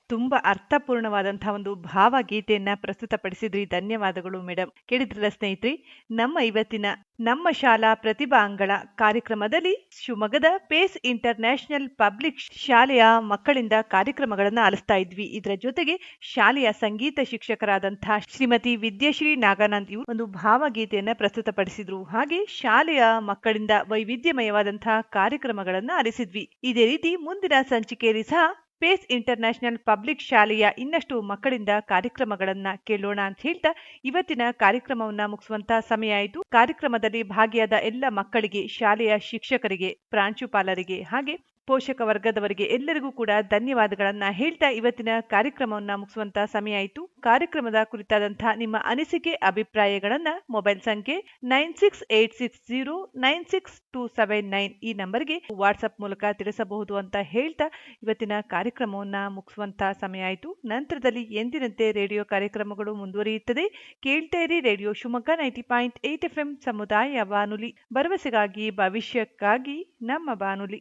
ತುಂಬಾ ಅರ್ಥಪೂರ್ಣವಾದಂತಹ ಒಂದು ಭಾವಗೀತೆಯನ್ನ ಪ್ರಸ್ತುತಪಡಿಸಿದ್ರಿ. ಧನ್ಯವಾದಗಳು ಮೇಡಮ್. ಕೇಳಿದ್ರಲ್ಲ ಸ್ನೇಹಿತರೆ, ನಮ್ಮ ಇವತ್ತಿನ ನಮ್ಮ ಶಾಲಾ ಪ್ರತಿಭಾಂಗಳ ಕಾರ್ಯಕ್ರಮದಲ್ಲಿ ಶಿವಮೊಗ್ಗದ ಪೇಸ್ ಇಂಟರ್ನ್ಯಾಷನಲ್ ಪಬ್ಲಿಕ್ ಶಾಲೆಯ ಮಕ್ಕಳಿಂದ ಕಾರ್ಯಕ್ರಮಗಳನ್ನ ಆಲಿಸ್ತಾ ಇದ್ವಿ. ಇದರ ಜೊತೆಗೆ ಶಾಲೆಯ ಸಂಗೀತ ಶಿಕ್ಷಕರಾದಂತಹ ಶ್ರೀಮತಿ ವಿದ್ಯಾಶ್ರೀ ನಾಗಾನಂದ್ ಇವರು ಒಂದು ಭಾವಗೀತೆಯನ್ನ ಪ್ರಸ್ತುತಪಡಿಸಿದ್ರು. ಹಾಗೆ ಶಾಲೆಯ ಮಕ್ಕಳಿಂದ ವೈವಿಧ್ಯಮಯವಾದಂತಹ ಕಾರ್ಯಕ್ರಮಗಳನ್ನ ಆಲಿಸಿದ್ವಿ. ಇದೇ ರೀತಿ ಮುಂದಿನ ಸಂಚಿಕೆಯಲ್ಲಿ ಸಹ ಪೇಸ್ ಇಂಟರ್ನ್ಯಾಷನಲ್ ಪಬ್ಲಿಕ್ ಶಾಲೆಯ ಇನ್ನಷ್ಟು ಮಕ್ಕಳಿಂದ ಕಾರ್ಯಕ್ರಮಗಳನ್ನ ಕೇಳೋಣ ಅಂತ ಹೇಳ್ತಾ ಇವತ್ತಿನ ಕಾರ್ಯಕ್ರಮವನ್ನ ಮುಗಿಸುವಂತಹ ಸಮಯ ಆಯಿತು. ಕಾರ್ಯಕ್ರಮದಲ್ಲಿ ಭಾಗಿಯಾದ ಎಲ್ಲ ಮಕ್ಕಳಿಗೆ, ಶಾಲೆಯ ಶಿಕ್ಷಕರಿಗೆ, ಪ್ರಾಂಶುಪಾಲರಿಗೆ ಹಾಗೆ ಪೋಷಕ ವರ್ಗದವರಿಗೆ ಎಲ್ಲರಿಗೂ ಕೂಡ ಧನ್ಯವಾದಗಳನ್ನ ಹೇಳ್ತಾ ಇವತ್ತಿನ ಕಾರ್ಯಕ್ರಮವನ್ನ ಮುಗಿಸುವಂತಹ ಸಮಯ ಆಯಿತು. ಕಾರ್ಯಕ್ರಮದ ಕುರಿತಾದಂತಹ ನಿಮ್ಮ ಅನಿಸಿಕೆ ಅಭಿಪ್ರಾಯಗಳನ್ನ ಮೊಬೈಲ್ ಸಂಖ್ಯೆ 9686096279 ಈ ನಂಬರ್ಗೆ ವಾಟ್ಸ್ಆಪ್ ಮೂಲಕ ತಿಳಿಸಬಹುದು ಅಂತ ಹೇಳ್ತಾ ಇವತ್ತಿನ ಕಾರ್ಯಕ್ರಮವನ್ನ ಮುಗಿಸುವಂತಹ ಸಮಯ ಆಯಿತು. ನಂತರದಲ್ಲಿ ಎಂದಿನಂತೆ ರೇಡಿಯೋ ಕಾರ್ಯಕ್ರಮಗಳು ಮುಂದುವರಿಯುತ್ತದೆ. ಕೇಳ್ತಾ ಇರಿ ರೇಡಿಯೋ ಶಿವಮೊಗ್ಗ 90.8 FM ಸಮುದಾಯ ಬಾನುಲಿ, ಭರವಸೆಗಾಗಿ ಭವಿಷ್ಯಕ್ಕಾಗಿ ನಮ್ಮ ಬಾನುಲಿ.